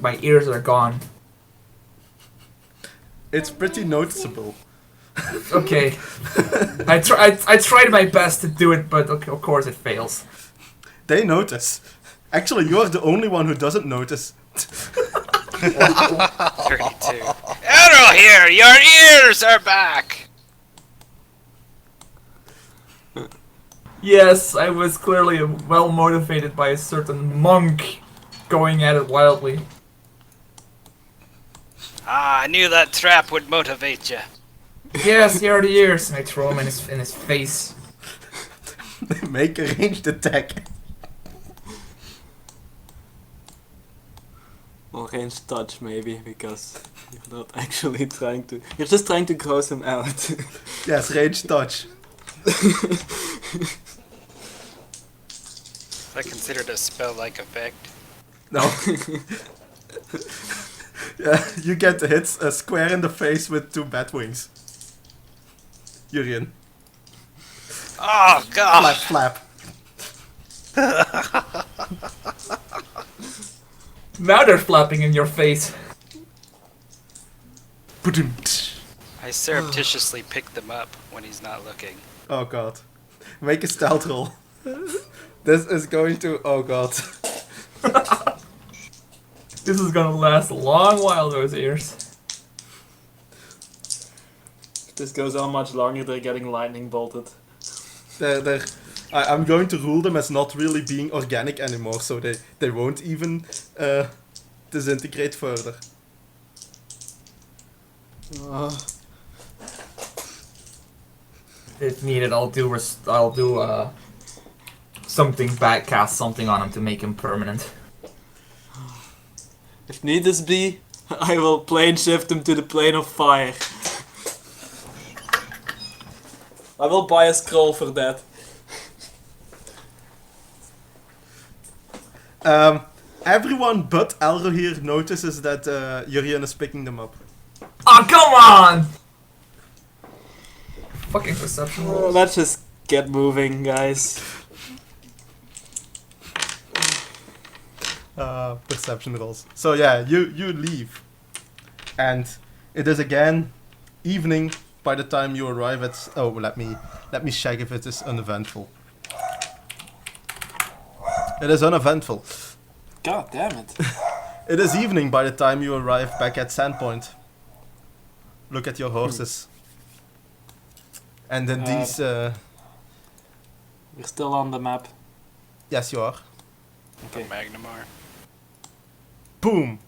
my ears are gone. It's pretty noticeable. Okay, I tried my best to do it, but of course it fails. They notice. Actually, you're the only one who doesn't notice. 32. Arrow here! Your ears are back! Yes, I was clearly well motivated by a certain monk going at it wildly. Ah, I knew that trap would motivate you. Yes, here are the ears, and I throw him in his face. Make a ranged attack. Well, ranged touch maybe, because you're not actually trying to... You're just trying to gross him out. Yes, ranged touch. I considered a spell-like effect. No. Yeah, you get hit square in the face with 2 bat wings. Urian. Oh, God! Flap. Now they're flapping in your face. I surreptitiously pick them up when he's not looking. Oh god. Make a stealth roll. This is going to... Oh god. This is gonna last a long while, those ears. If this goes on much longer, they're getting lightning bolted. I'm going to rule them as not really being organic anymore, so they won't even disintegrate further. If needed, I'll do something back, cast something on him to make him permanent. If needs be, I will plane shift him to the plane of fire. I will buy a scroll for that. Everyone but Elrohir notices that Urian is picking them up. Oh, come on! Fucking perception roll. Let's just get moving, guys. Perception rolls. So yeah, you leave. And it is again evening by the time you arrive at... Oh, let me check if it is uneventful. It is uneventful. God damn it. It is evening by the time you arrive back at Sandpoint. Look at your horses. And then these... We're still on the map. Yes, you are. Okay. Magnamar. Boom!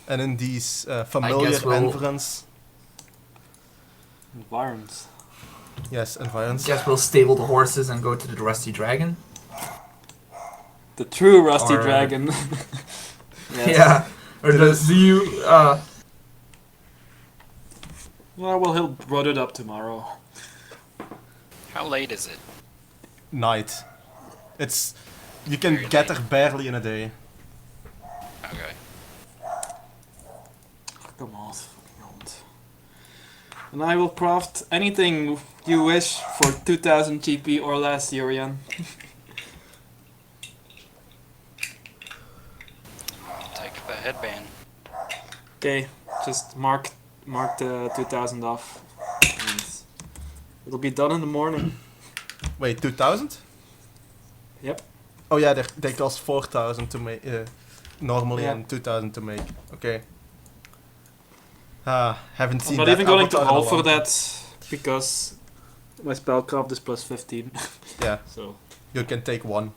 And in these familiar guess we'll- environs... Environs. Yes, environs. Guess we'll stable the horses and go to the Rusty Dragon. The true Rusty Or- Dragon. Yes. Yeah. Or It is- do you Well, he'll run it up tomorrow. How late is it? Night. It's... You can Very get late. there barely in a day. Okay. Come on, fucking old. And I will craft anything you wish for 2000 GP or less, Urian. Take the headband. Okay, Just mark the 2000 off, and it'll be done in the morning. Wait, 2,000? Yep. Oh yeah, they cost 4,000 to make normally Yeah. and 2,000 to make. Okay. Haven't I'm seen not that even going to avatar in a roll for long time. that because my spellcraft is plus 15. Yeah, So you can take one.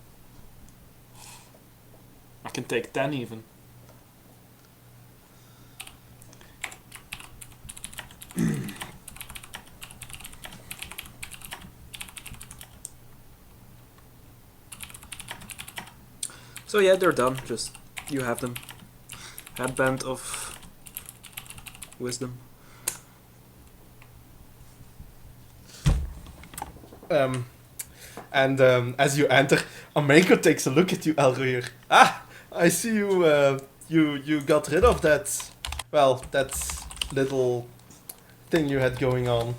I can take 10 even. So yeah, they're done. Just you have them. Headband of wisdom. As you enter, Amenko takes a look at you, Elroyer. Ah, I see you. You got rid of that. Well, that little thing you had going on.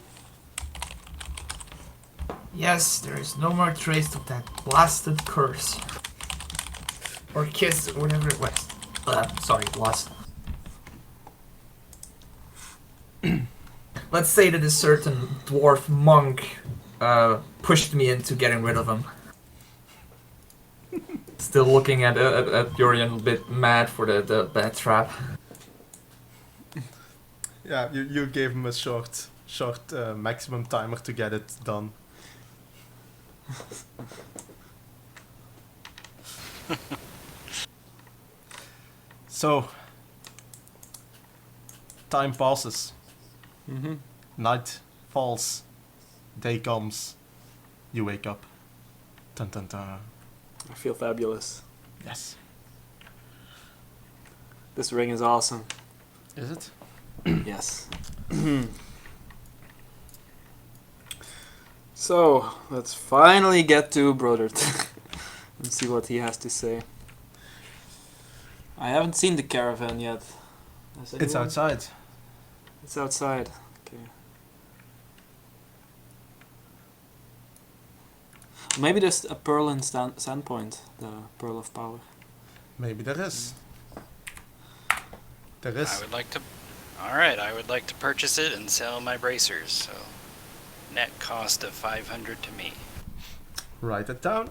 Yes, there is no more trace of that blasted curse. Or kiss, or whatever it was. Sorry, lost. Let's say that a certain dwarf monk pushed me into getting rid of him. Still looking at Yurian a bit mad for the bad trap. Yeah, you gave him a short maximum timer to get it done. So, time passes. Mm-hmm. Night falls. Day comes. You wake up. Dun dun dun. I feel fabulous. Yes. This ring is awesome. Is it? Yes. So, let's finally get to Brodert and see what he has to say. I haven't seen the caravan yet. Has It's anyone? outside. It's outside. Okay. Maybe there's a pearl in Sandpoint, the pearl of power. Maybe there is. There I is. would like to. Alright, I would like to purchase it and sell my bracers, so. Net cost of 500 to me. Write it down.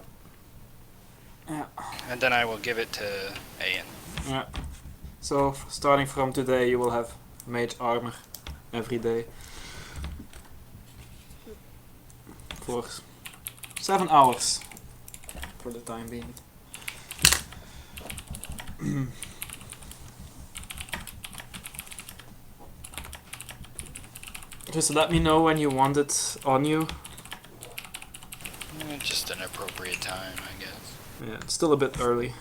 Yeah. And then I will give it to Ayan. Yeah. So starting from today, you will have mage armor every day for 7 hours for the time being. Just let me know when you want it on you. Just an appropriate time, I guess. Yeah, it's still a bit early.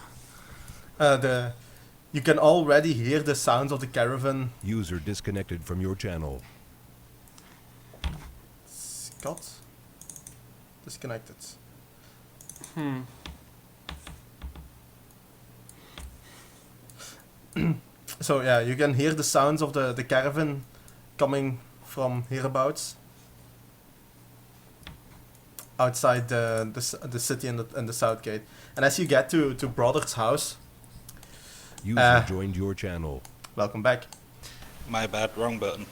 You can already hear the sounds of the caravan. User disconnected from your channel. Scott? Disconnected. So yeah, you can hear the sounds of the caravan coming from hereabouts. Outside the city and the south gate. And as you get to Brodder's house, User joined your channel. welcome back. My bad, wrong button.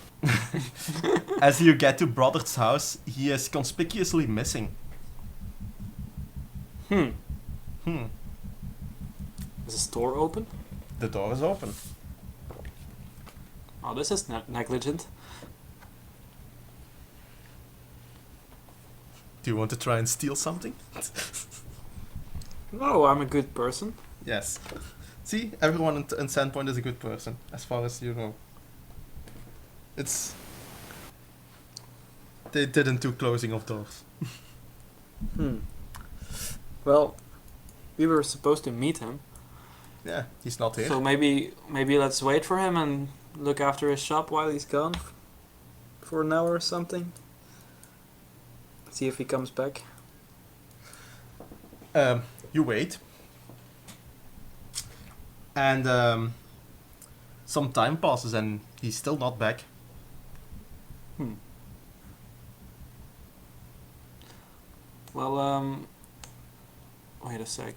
As you get to Brodder's house, he is conspicuously missing. Is the store open? The door is open. Oh, this is negligent. Do you want to try and steal something? No, I'm a good person. Yes. See, everyone in Sandpoint is a good person, as far as you know. They didn't do closing of doors. Well, we were supposed to meet him, Yeah, he's not here. so maybe let's wait for him and look after his shop while he's gone for an hour or something. See if he comes back. You wait. And some time passes and he's still not back. Well, wait a sec.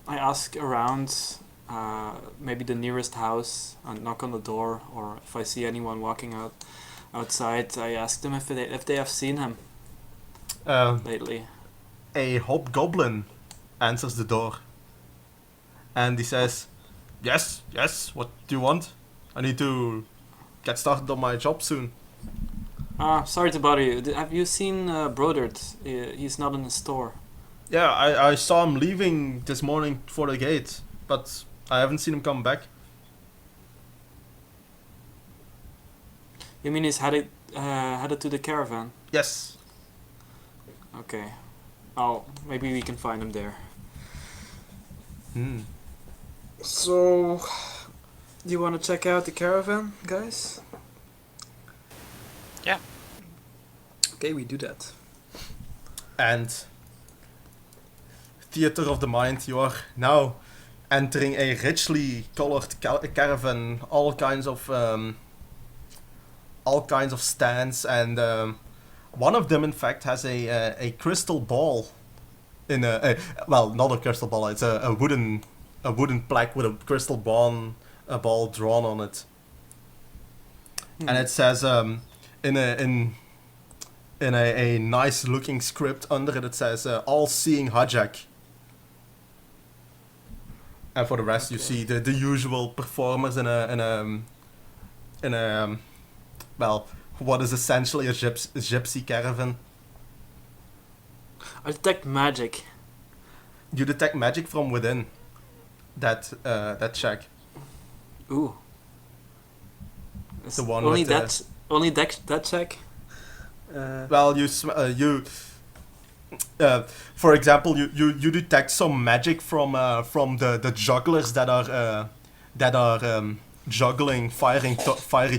I ask around maybe the nearest house and knock on the door, or if I see anyone walking outside, I ask them if they have seen him lately. A hobgoblin answers the door. And he says, yes, what do you want? I need to get started on my job soon. Sorry to bother you. Have you seen Brodert? He's not in the store. Yeah, I saw him leaving this morning for the gate, but I haven't seen him come back. You mean he's headed to the caravan? Yes. Okay. Oh, maybe we can find him there. So, do you want to check out the caravan, guys? Yeah. Okay, we do that. And theater of the mind, you are now entering a richly colored caravan, all kinds of stands, and one of them in fact has a crystal ball in well, not a crystal ball, it's a wooden plaque with a crystal ball drawn on it. And it says in a nice looking script under it says all-seeing Hajak. And for the rest, you see the usual performers in a well, what is essentially a gypsy caravan. I detect magic. You detect magic from within that shack. Ooh. The one only with that check. Well, for example, you detect some magic from the jugglers that are juggling fiery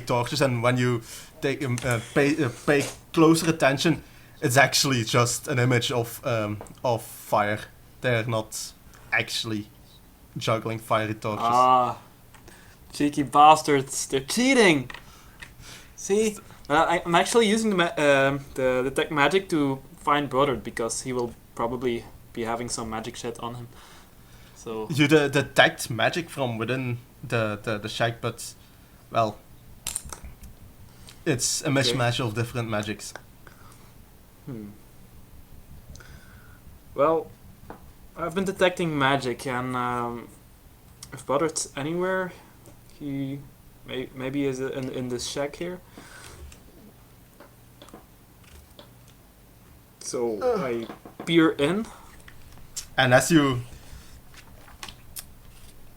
torches, and when you pay closer attention, it's actually just an image of fire. They're not actually juggling fiery torches. Ah, cheeky bastards! They're cheating. See, I'm actually using the detect magic to find Brodert because he will probably be having some magic shit on him. So You detect magic from within the shack, but well, it's a mishmash of different magics. Well, I've been detecting magic, and if Broddert's anywhere, he maybe is in this shack here. So I peer in. And as you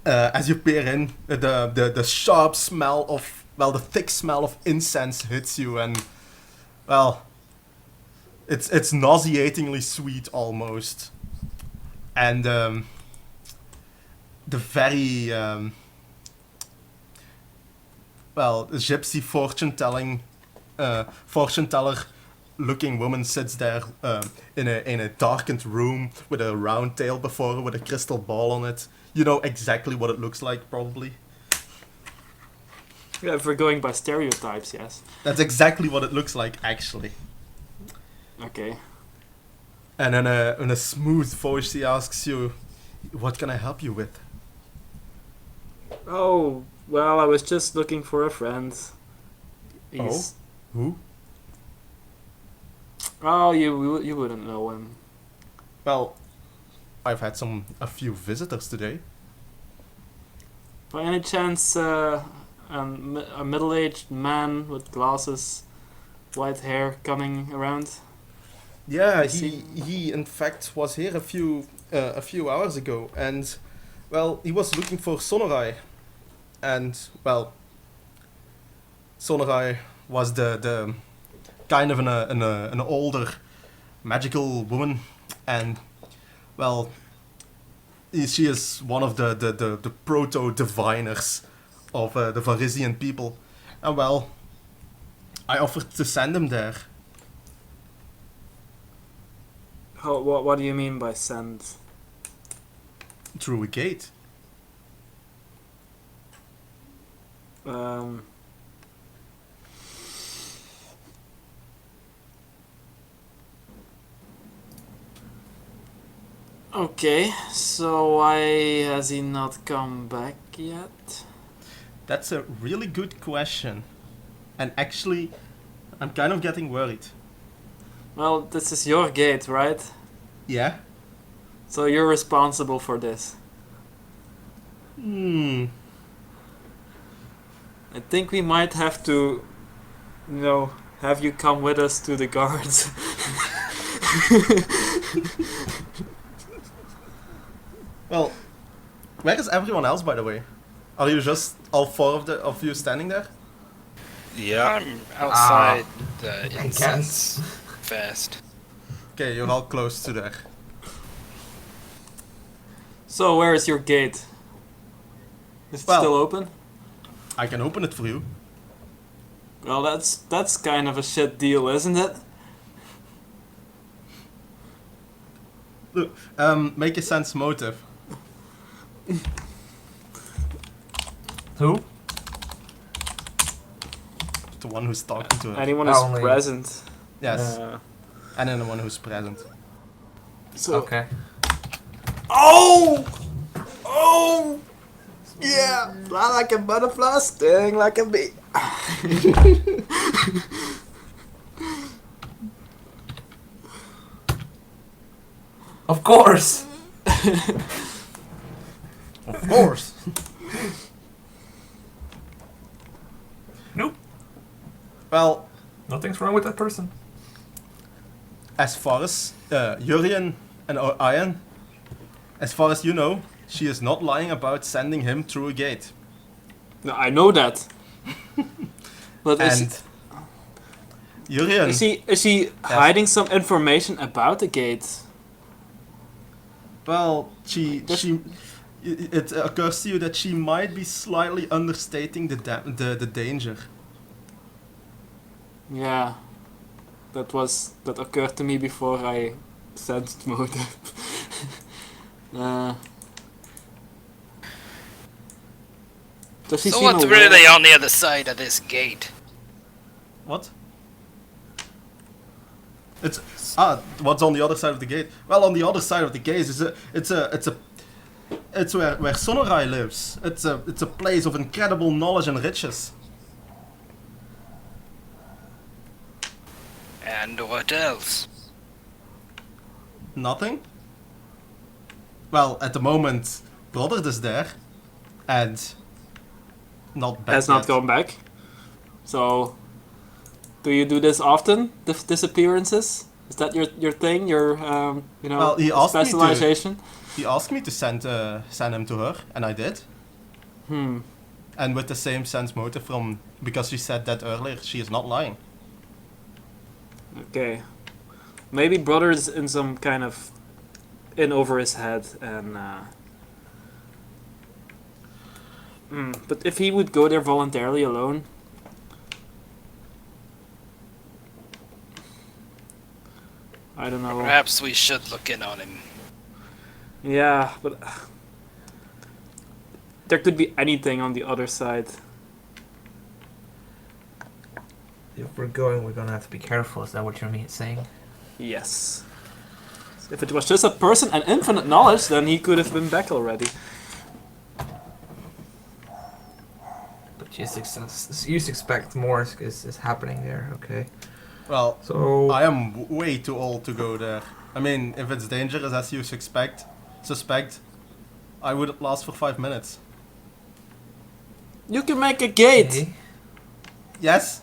peer in, the sharp smell of, well, the thick smell of incense hits you, and well, it's nauseatingly sweet almost. And the very gypsy fortune teller looking woman sits there in a darkened room with a round table before her with a crystal ball on it. You know exactly what it looks like, probably. Yeah, if we're going by stereotypes, yes. That's exactly what it looks like, actually. Okay. And in a smooth voice, she asks you, "What can I help you with?" Oh, well, I was just looking for a friend. He's... Who? Oh, you wouldn't know him. Well, I've had a few visitors today. By any chance, a middle-aged man with glasses, white hair coming around? Yeah, I see. he in fact was here a few hours ago, and well, he was looking for Sonorai, and well, Sonorai was the kind of an older magical woman, and well, she is one of the proto diviners of the Varisian people, and well, I offered to send him there. What do you mean by send? Through a gate. Okay, so why has he not come back yet? That's a really good question. And actually, I'm kind of getting worried. Well, this is your gate, right? Yeah? So you're responsible for this. Hmm. I think we might have to, have you come with us to the guards. Well, where is everyone else, by the way? Are you just all four of you standing there? Yeah. I'm outside the I can't. incense fest. Okay, you're all close to there. So where is your gate? Is it Well- still open? I can open it for you. Well, that's kind of a shit deal, isn't it? Look, make a sense motive. Who? The one who's talking to her. Anyone who's Only- present. Yes, and then the one who's present. So. Okay. Oh! Oh! Yeah! Fly like a butterfly, sting like a bee. Of course! Of course. Nope. Well, Nothing's wrong with that person. as far as Jurien and Ian, as far as you know, she is not lying about sending him through a gate. No, I know that. But And Jurien, is she hiding some information about the gate? well, it occurs to you that she might be slightly understating the danger. Yeah. That occurred to me before I sensed motive. Does she So seem what's aware? really on the other side of this gate? What? It's what's on the other side of the gate? Well, on the other side of the gate is it's where Sonorai lives. It's a place of incredible knowledge and riches. And what else? Nothing. Well, at the moment, Goddard is there, and not back Has not yet. gone back. So, do you do this often? Disappearances? Is that your thing? Your Well, he asked me to. specialization? He asked me to send him to her, and I did. And with the same sense motive because she said that earlier, she is not lying. Okay. Maybe brother's in some kind of in over his head and but if he would go there voluntarily alone, I don't know. Perhaps we should look in on him. Yeah, but there could be anything on the other side. If we're going, we're gonna have to be careful. Is that what you're saying? Yes. If it was just a person and infinite knowledge, then he could have been back already. But you suspect more is happening there, okay? Well, So I am way too old to go there. I mean, if it's dangerous as you suspect, I wouldn't last for 5 minutes. You can make a gate. okay. Yes.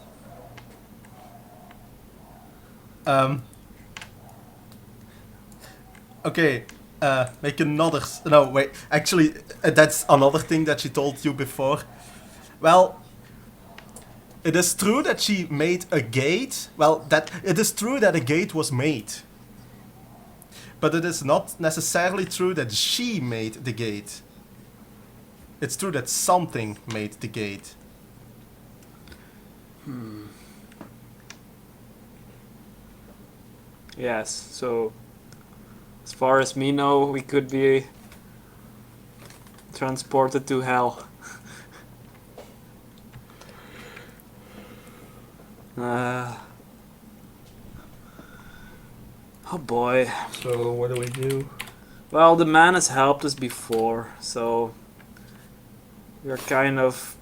Okay. Make another. No, wait. Actually, that's another thing that she told you before. Well, it is true that she made a gate. Well, it is true that a gate was made. But it is not necessarily true that she made the gate. It's true that something made the gate. Yes, so as far as me know, we could be transported to hell. Oh boy. So what do we do? Well, the man has helped us before, so we're kind of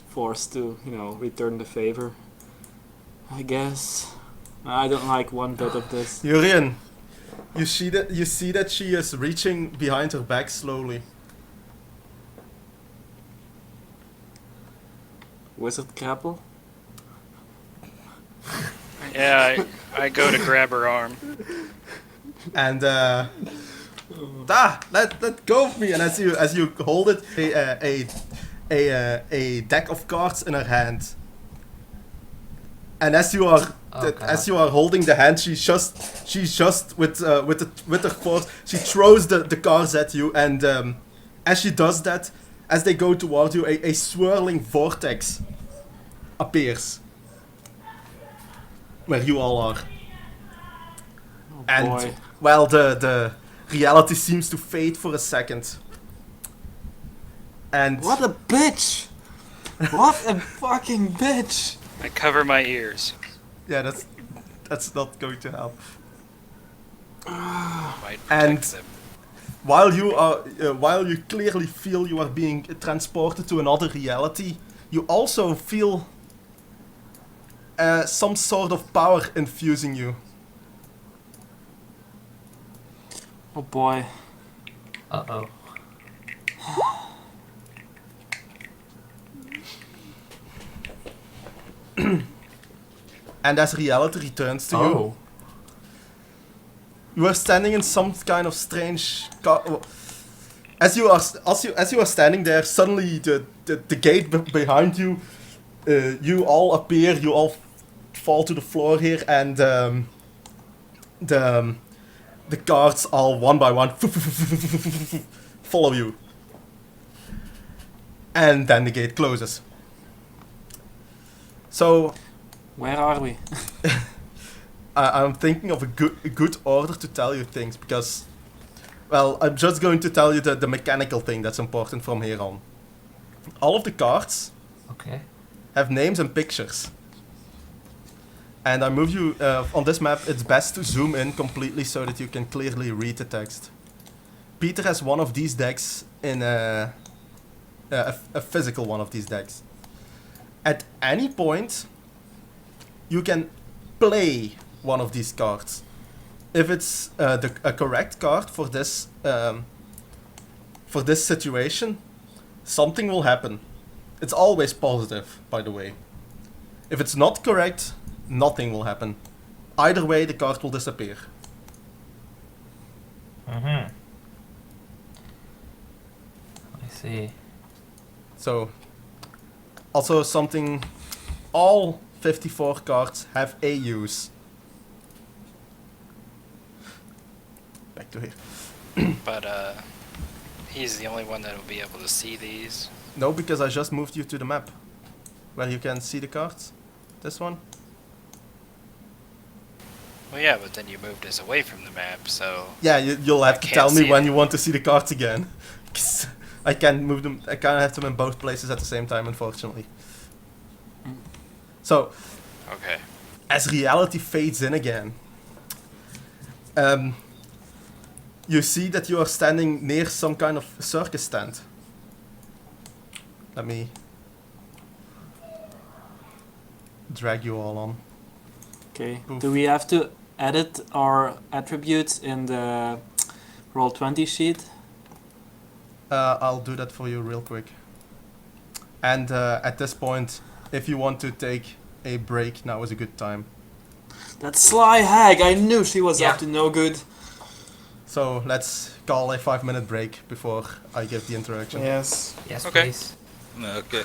forced to, return the favor. I guess. I don't like one bit of this. Yurian, you see that she is reaching behind her back slowly. Wizard Grapple? Yeah, I go to grab her arm. And let go of me. And as you hold it, a deck of cards in her hand. And as you are holding the hand, she's just with her force, she throws the cards at you. And as she does that, as they go towards you, a swirling vortex appears where you all are. Oh And boy. well, the reality seems to fade for a second. And What a bitch! What a fucking bitch! I cover my ears. yeah, that's not going to help. Might And- protect them. While you clearly feel you are being transported to another reality, you also feel some sort of power infusing you. Oh boy. Uh-oh. And as reality returns to you, Oh. you are standing in some kind of strange. As you are standing there, suddenly the gate behind you, you all appear. You all fall to the floor here, and the guards all one by one follow you, and then the gate closes. So Where are we? I'm thinking of a good order to tell you things, because, well, I'm just going to tell you the mechanical thing that's important from here on. All of the cards Okay. have names and pictures. And I move you, on this map, it's best to zoom in completely so that you can clearly read the text. Peter has one of these decks in a physical one of these decks. At any point, you can play one of these cards. If it's a correct card for this situation, something will happen. It's always positive, by the way. If it's not correct, nothing will happen. Either way, the card will disappear. Mm-hmm. I see. So, also something, all 54 cards have a use. Back to here. But he's the only one that will be able to see these. No, because I just moved you to the map, where you can see the cards. This one. Well, yeah, but then you moved us away from the map, so Yeah, you'll have I to can't tell me see when it. you want to see the cards again. 'Cause I can't move them. I can't have them in both places at the same time, unfortunately. So, okay. as reality fades in again, you see that you are standing near some kind of circus stand. Let me drag you all on. Okay. Oof. Do we have to edit our attributes in the Roll20 sheet? I'll do that for you real quick. And at this point, if you want to take a break, now is a good time. That sly hag! I knew she was Yeah. up to no good. So let's call a 5-minute break before I give the introduction. Yes. Yes, Okay. please. Okay.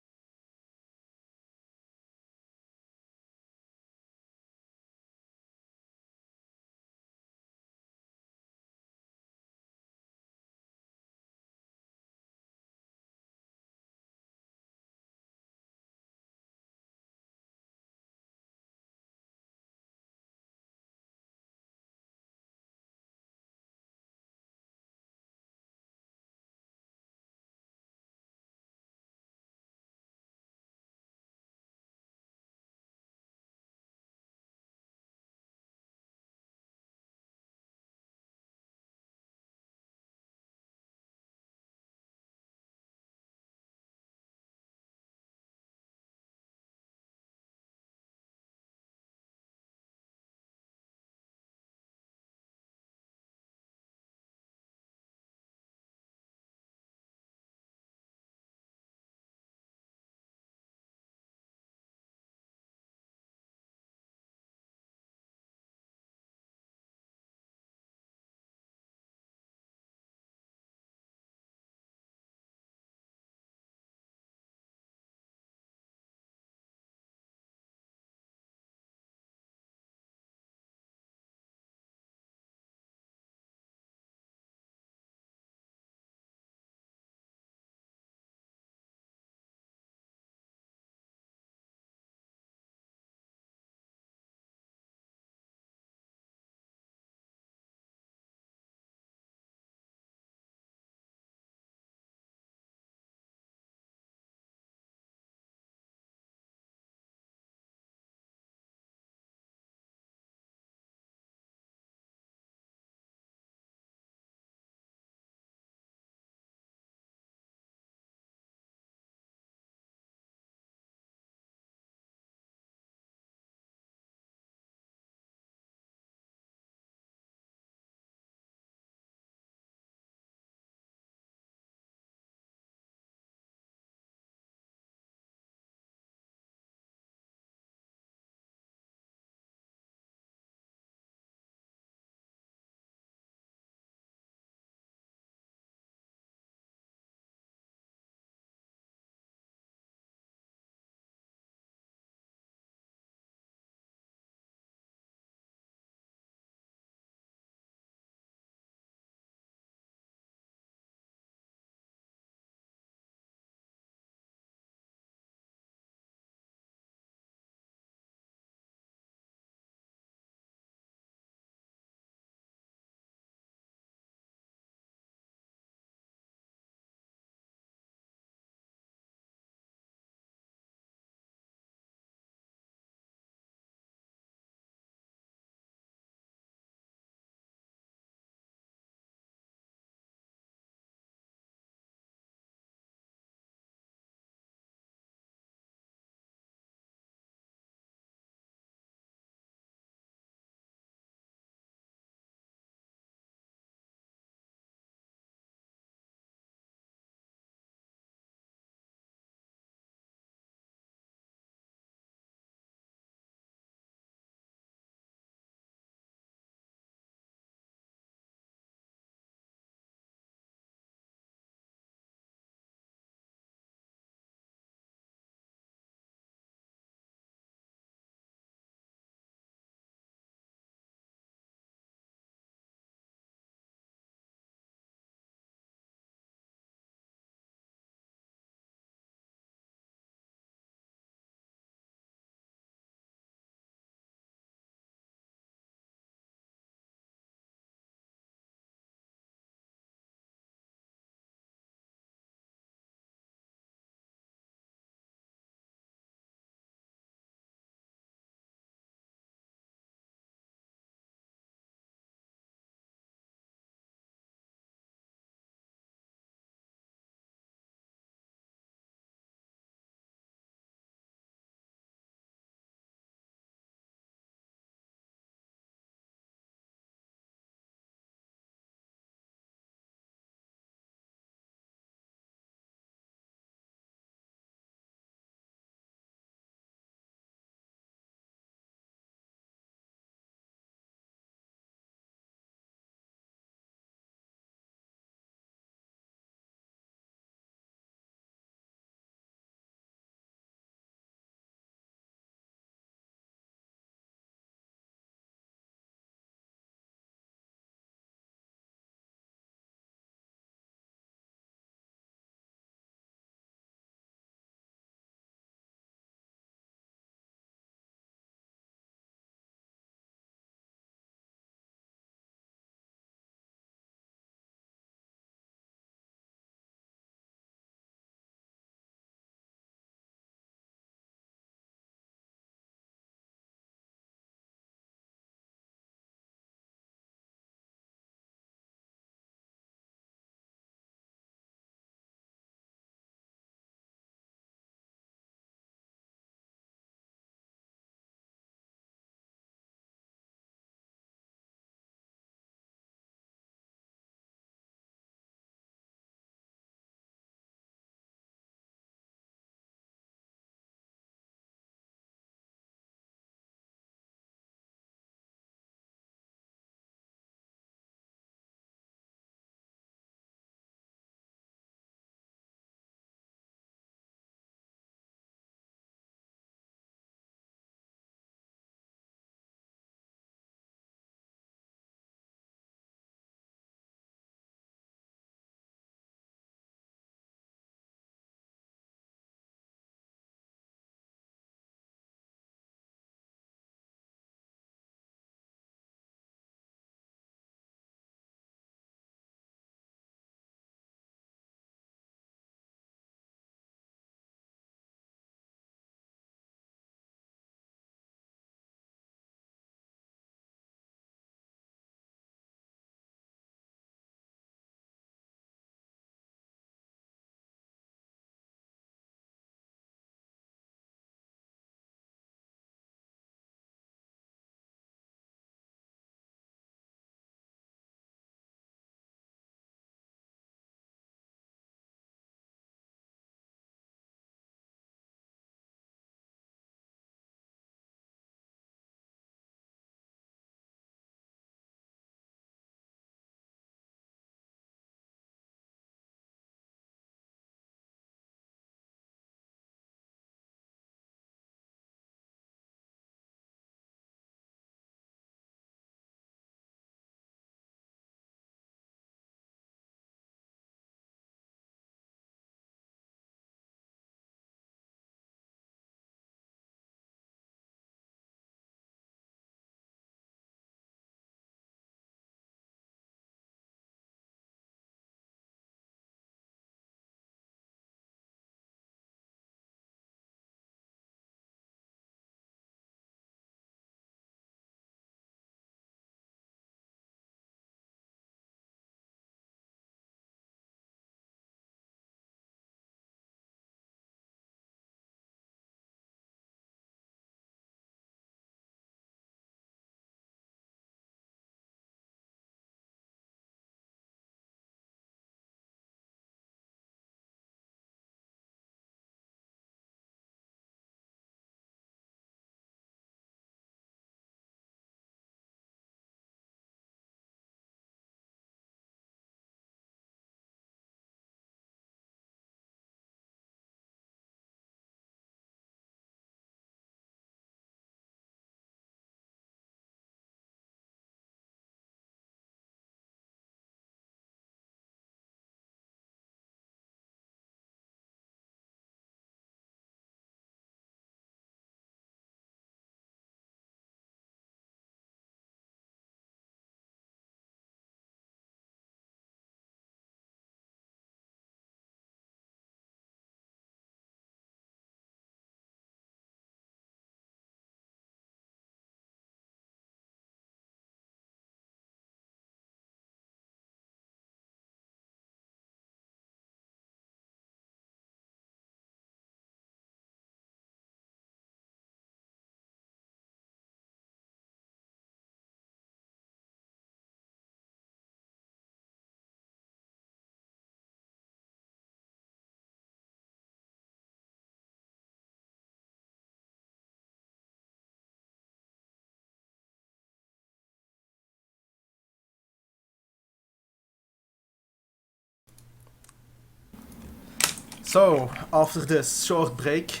So, after this short break,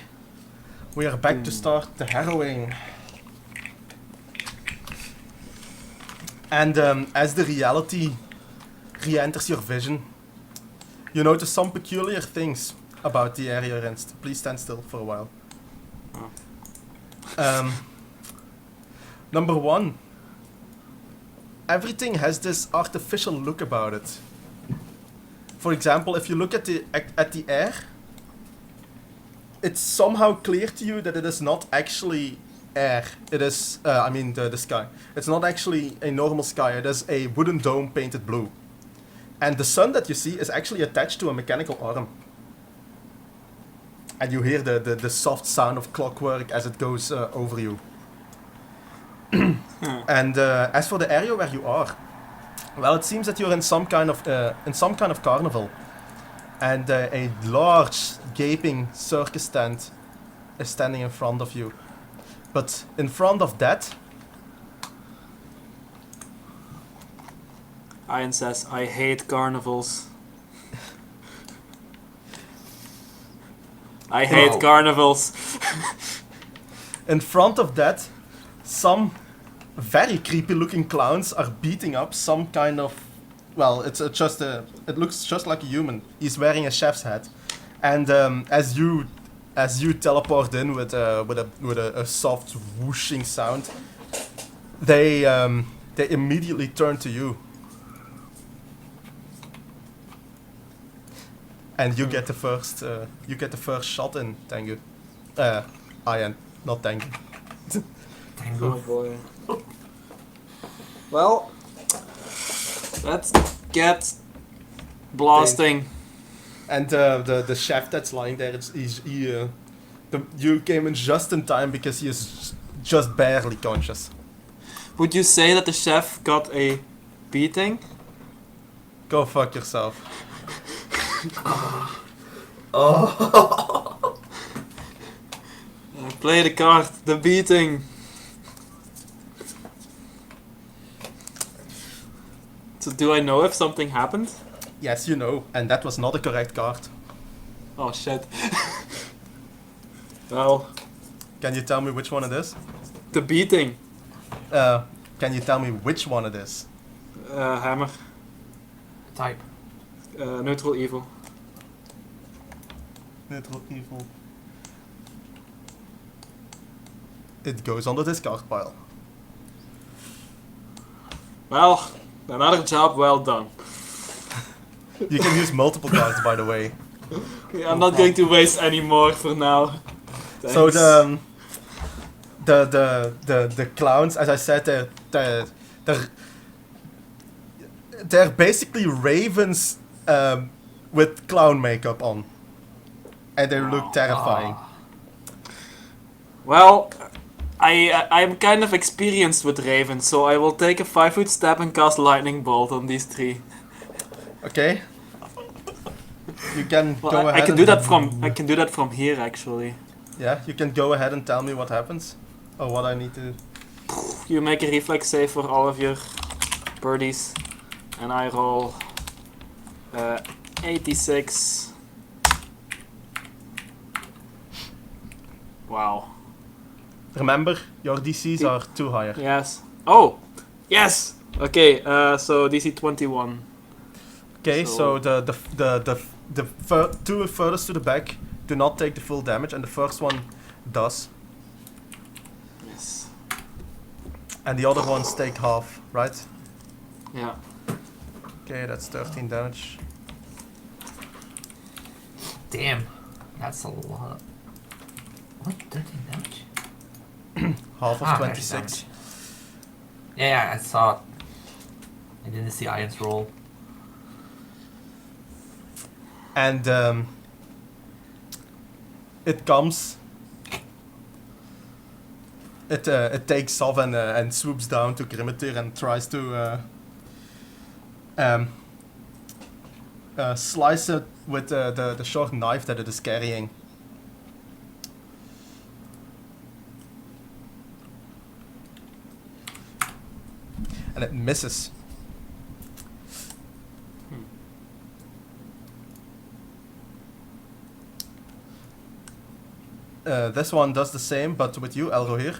we are back to start the harrowing. And as the reality re-enters your vision, you notice some peculiar things about the area you're in. Please stand still for a while. Number one, everything has this artificial look about it. For example, if you look at the air, it's somehow clear to you that it is not actually air. It is, the sky. It's not actually a normal sky. It is a wooden dome painted blue. And the sun that you see is actually attached to a mechanical arm. And you hear the soft sound of clockwork as it goes over you. And as for the area where you are, well, it seems that you're in some kind of carnival, and a large gaping circus tent is standing in front of you. But in front of that, Ian says, I hate carnivals. I hate carnivals. in front of that, some very creepy looking clowns are beating up some kind of, well, it looks just like a human. He's wearing a chef's hat, and as you teleport in with a soft whooshing sound, they immediately turn to you, and you get the first shot in, Tengu. Ian, not Tengu. Oh boy. Well, let's get blasting. And the chef that's lying there, you came in just in time because he is just barely conscious. Would you say that the chef got a beating? Go fuck yourself. Play the card, the beating. So do I know if something happened? Yes, you know, and that was not a correct card. Oh shit. Well, Can you tell me which one it is? the beating. Can you tell me which one it is? Hammer. Type. Neutral evil. Neutral evil. It goes on the discard pile. Well, another job well done. You can use multiple cards, by the way. I'm not going to waste any more for now. So Thanks. the clowns, as I said, they're basically ravens with clown makeup on, and they look terrifying. Well, I'm kind of experienced with ravens, so I will take a 5-foot step and cast lightning bolt on these three. Okay. You can Well, go ahead. I can do that from here actually. Yeah, you can go ahead and tell me what happens, or what I need to. You make a reflex save for all of your birdies, and I roll 86. Wow. Remember, your DCs are too higher. Yes. Oh, yes. Okay. So DC 21. Okay, so So- the two furthest to the back do not take the full damage, and the first one does, Yes. and the other ones take half, right? Yeah. Okay, that's 13 damage. Damn. That's a lot. What? 13 damage? Half of there's 26. damage. Yeah, I saw it. I didn't see Iron's roll. And it comes. It takes off and swoops down to Grimetir and tries to slice it with the short knife that it is carrying. And it misses. this one does the same, but with you, Elro here.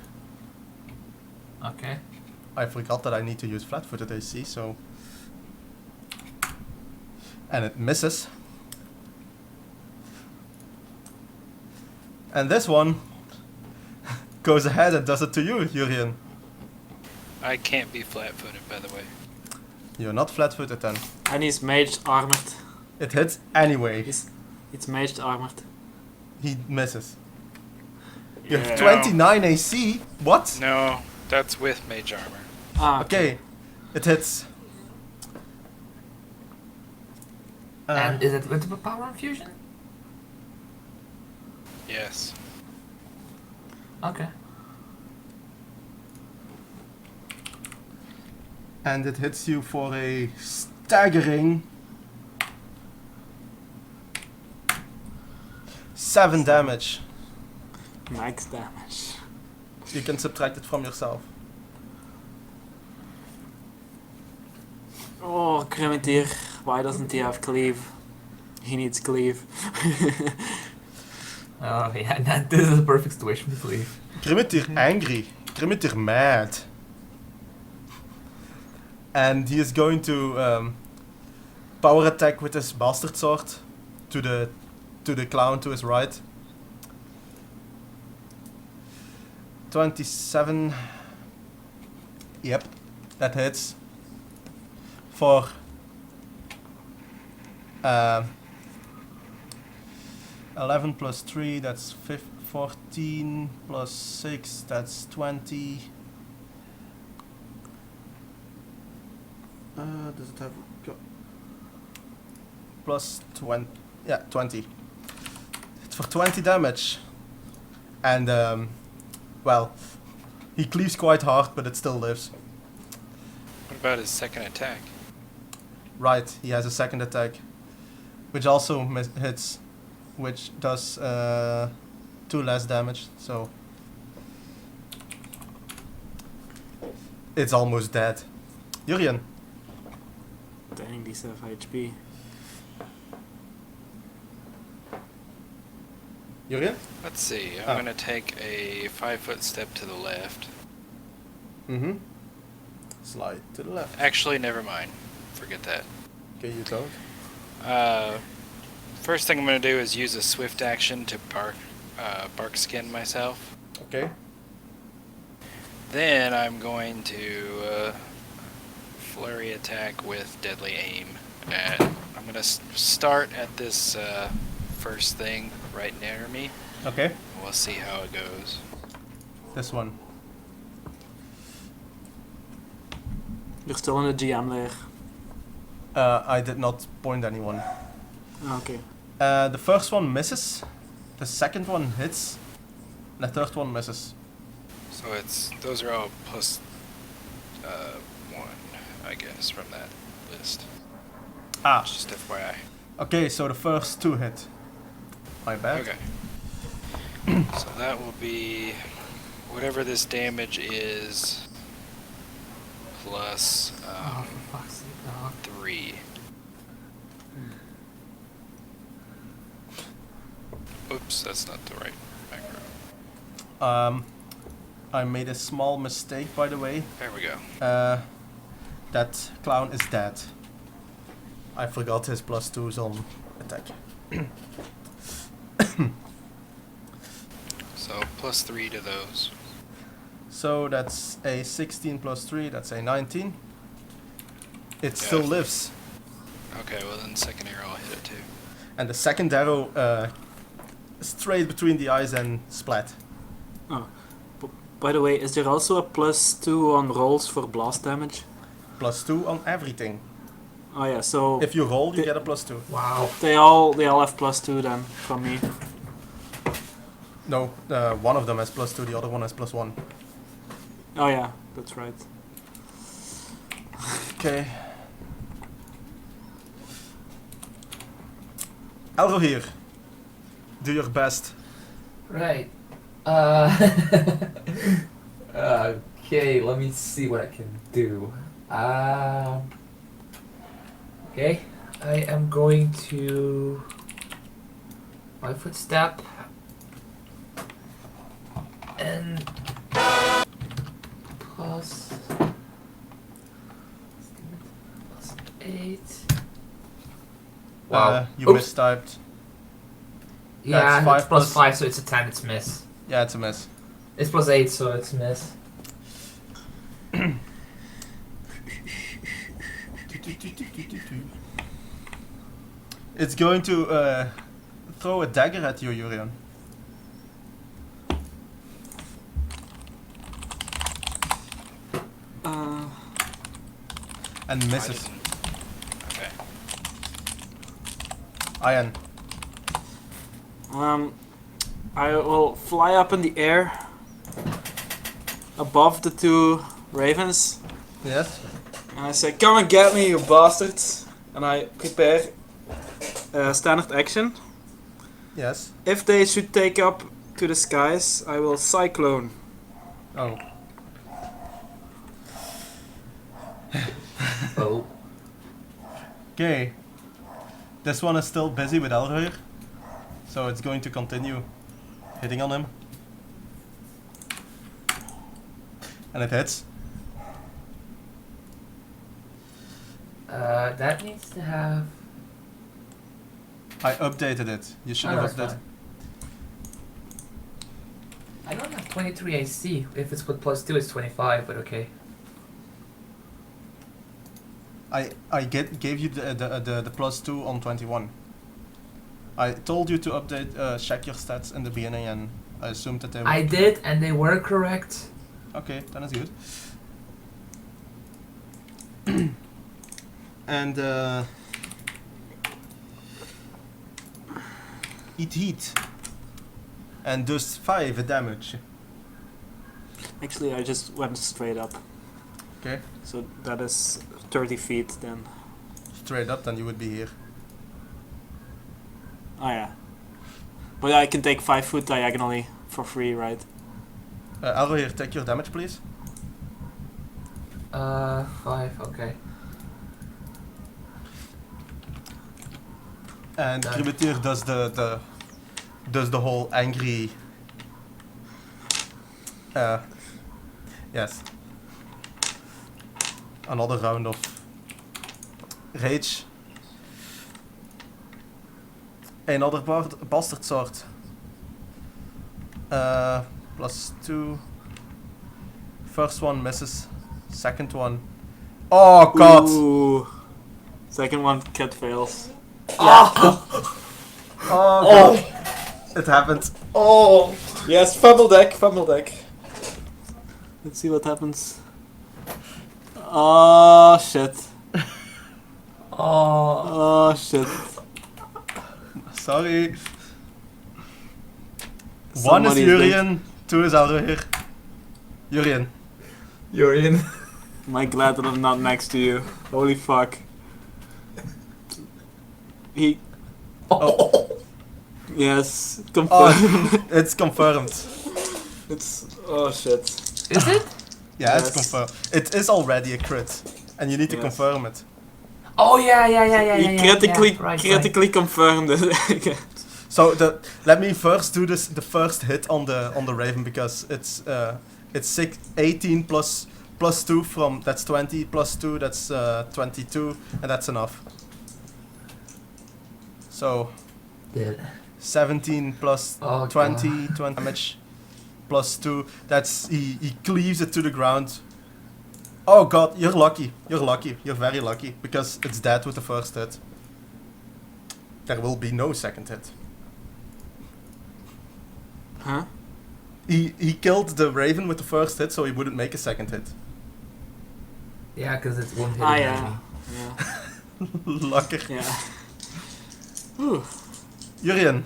Okay. I forgot that I need to use flat-footed AC, so... And it misses. And this one goes ahead and does it to you, Yurian. I can't be flat-footed, by the way. You're not flat-footed then. And he's mage armored. It hits anyway. It's mage armored. He misses. You have Yeah. 29 AC? What? No, that's with mage armor. Ah, Okay, it hits. And is it with the power infusion? Yes. Okay. And it hits you for a staggering 7 damage. max damage. You can subtract it from yourself. Oh, Grimitier, why doesn't he have cleave? He needs cleave. Oh yeah, this is a perfect situation to leave. Grimmitir angry. Grimmitir mad. And he is going to power attack with his bastard sword to the clown to his right. 27. Yep, that hits. For 11 plus 3, that's 14 plus 6, that's 20. Does it have plus 20? Yeah, 20. It's for 20 damage. And well, he cleaves quite hard, but it still lives. What about his second attack? Right, he has a second attack, which also hits, which does 2 less damage, so it's almost dead. Jurien. Dang, these have HP. Jurien? Let's see. I'm Oh. gonna take a 5-foot step to the left. Mm-hmm. Slide to the left. Actually, never mind. Forget that. Okay, you don't. First thing I'm gonna do is use a swift action to bark skin myself. Okay. Then I'm going to flurry attack with deadly aim, and I'm gonna start at this first thing right near me. Okay. We'll see how it goes. This one. You're still in the GM layer. I did not point anyone. Ah, okay. The first one misses. The second one hits. And the third one misses. So those are all plus 1, I guess, from that list. Ah. Just FYI. Okay, so the first 2 hit. My bad. Okay. So that will be whatever this damage is plus Oh, for fuck's sake, dog. 3. Oops, that's not the right macro. I made a small mistake, by the way. There we go. That clown is dead. I forgot his plus 2s on attack. So plus 3 to those. So that's a 16 plus 3, that's a 19. It still Yeah. lives. Okay, well then second arrow will hit it too. And the second arrow straight between the eyes and splat. Oh. By the way, is there also a +2 on rolls for blast damage? Plus 2 on everything. Oh yeah, so If you roll, you The- get a plus 2. Wow. they all have +2 then from me. No, one of them has plus 2, the other one has plus 1. Oh yeah, that's right. Okay. Elro here. Do your best. Right. Okay, let me see what I can do. Okay, I am going to 5-foot step and plus 8. Wow. You Oops. mistyped. Yeah, That's it's 5 plus plus- 5, so it's a 10, it's miss. Yeah, it's a miss. It's plus 8, so it's miss. It's going to throw a dagger at you, Yurian. And I misses. didn't. Okay. Ian. I will fly up in the air above the 2 ravens, Yes. and I say, "Come and get me, you bastards!" And I prepare standard action. Yes. If they should take up to the skies, I will cyclone. Oh. Oh. Okay. This one is still busy with Elroy, so it's going to continue hitting on him. And it hits. That needs to have. I updated it. You should Oh, have that's updated. fine. I don't have 23 AC. If it's with plus 2, it's 25, but okay. I gave you the plus 2 on 21. I told you to update check your stats in the beginning, and I assumed that they were. I did, and they were correct. Okay, then it's good. And it hit and does 5 damage. Actually, I just went straight up, Okay, so that is 30 feet then. straight up, then you would be here. Oh yeah. But I can take 5 foot diagonally for free, right? Alro, here, take your damage, please. 5, okay. And Done. Privateer does the whole angry. Yes. Another round of rage. Another bastard sword. Plus 2. First one misses. Second one. Oh god! Ooh. Second one, cat fails. Oh god! It happened. Oh! Yes, fumble deck. Let's see what happens. Oh shit. Oh. Oh shit. Sorry. One is Somebody's Urian, 2 is Alrohir. Urian. You're in. Am I glad that I'm not next to you? Holy fuck. He. Oh. Yes, Oh, confirmed. it's confirmed. It's. Oh shit. Is it? Yeah, it's Yes. confirmed. It is already a crit, and you need to Yes. confirm it. Oh yeah. He critically confirmed it. So let me first do the first hit on the Raven, because it's 18 plus 2 from, that's 20 plus 2, that's 22, and that's enough. So Did. 17 plus Oh, 20 damage plus 2, that's he cleaves it to the ground. Oh god, you're lucky, you're very lucky, because it's dead with the first hit. There will be no second hit. Huh? He killed the Raven with the first hit, so he wouldn't make a second hit. Yeah, because it's one hit. Ah enemy. yeah. Lucky. Yeah. Whew. Urian.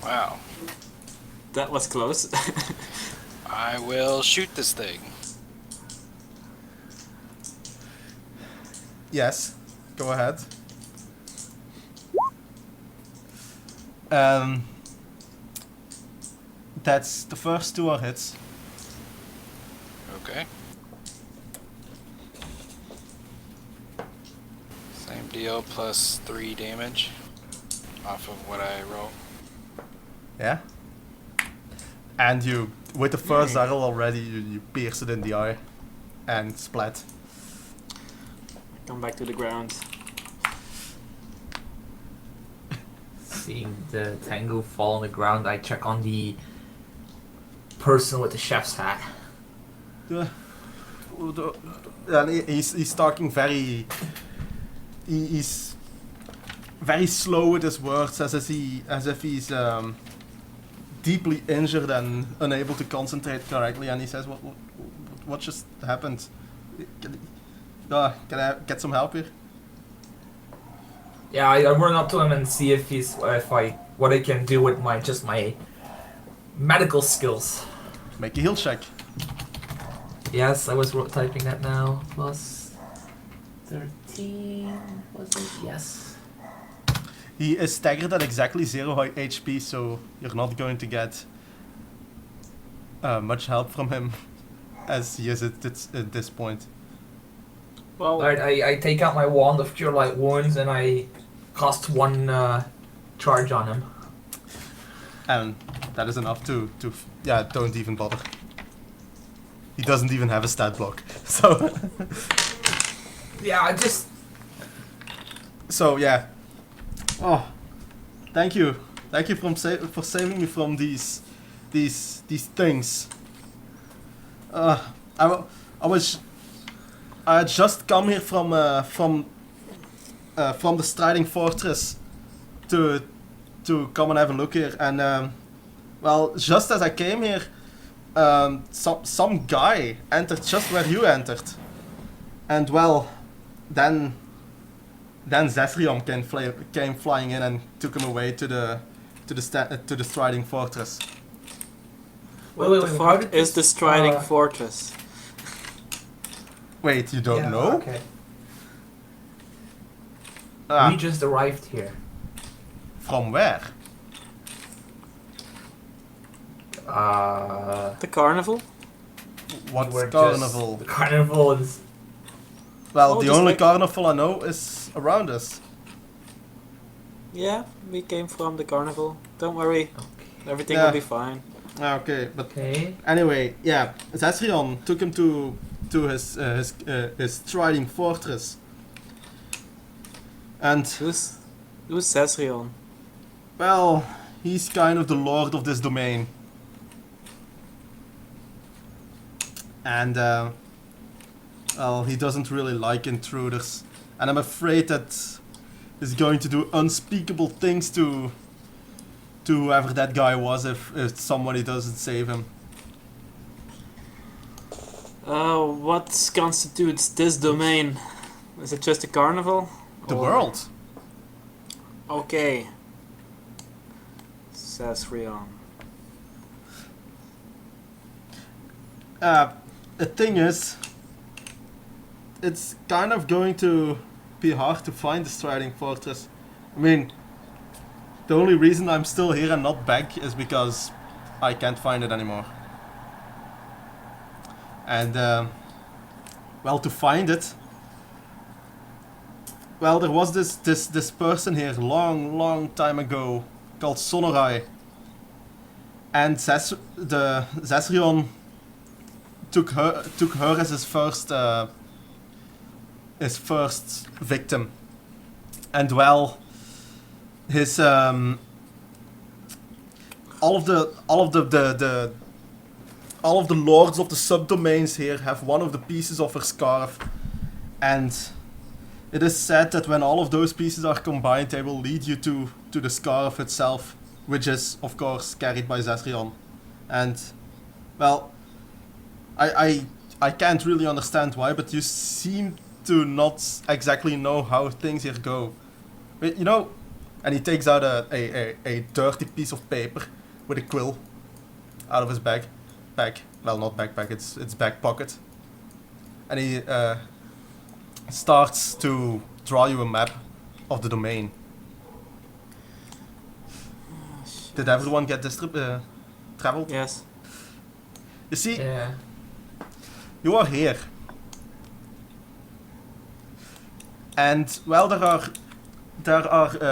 Wow. That was close. I will shoot this thing. Yes. Go ahead. That's the first 2 are hits. Okay. Same deal, plus 3 damage off of what I roll. Yeah. And you, with the first arrow already, you pierce it in the eye, and splat. Come back to the ground. Seeing the Tengu fall on the ground, I check on the person with the chef's hat. And he's talking very. He's very slow with his words, as if he's deeply injured and unable to concentrate correctly. And he says, "What just happened? Can I get some help here?" Yeah, I run up to him and see what I can do with my medical skills. Make a heal check. Yes, I was typing that now. Plus 13, was it? Yes. He is staggered at exactly 0 HP, so you're not going to get much help from him, as he is at this point. Well, Alright, I take out my wand of Cure Light Wounds and I cast 1 charge on him. And that is enough to yeah, don't even bother. He doesn't even have a stat block, so... Yeah, I just... So, yeah. Oh, thank you. Thank you for saving me from these things. I had just come here from the Striding Fortress to come and have a look here, and well, just as I came here, some guy entered just where you entered, and well, then Zethrion came flying in and took him away to the Striding Fortress. what the fuck is the Striding Fortress? Wait, you don't know? Okay. Ah, We just arrived here. from where? The carnival? What We're carnival? The carnival is... Well, Oh, the just only like- carnival I know is around us. Yeah, we came from the carnival. Don't worry, everything Yeah. will be fine. Okay, but Okay. anyway, yeah, Zethrion took him to his Striding Fortress, and Who's Cesrion? well, he's kind of the lord of this domain, and well, he doesn't really like intruders, and I'm afraid that he's going to do unspeakable things to whoever that guy was if somebody doesn't save him. What constitutes this domain? Is it just a carnival? The Or- world. Okay. Cesrion. The thing is, it's kind of going to be hard to find the Striding Fortress. I mean, the only reason I'm still here and not back is because I can't find it anymore. And, well, to find it, well, there was this person here long time ago called Sonorai. And Zethrion took her as his first victim, and well, his all of the lords of the subdomains here have one of the pieces of her scarf, and it is said that when all of those pieces are combined, they will lead you to the scarf itself, which is of course carried by Zethrion. And well, I can't really understand why, but you seem to not exactly know how things here go. But, you know, and he takes out a dirty piece of paper with a quill out of his bag. Well, not backpack, it's back pocket. And he starts to draw you a map of the domain. Did everyone get traveled? Yes. You see, Yeah. you are here. And well, there are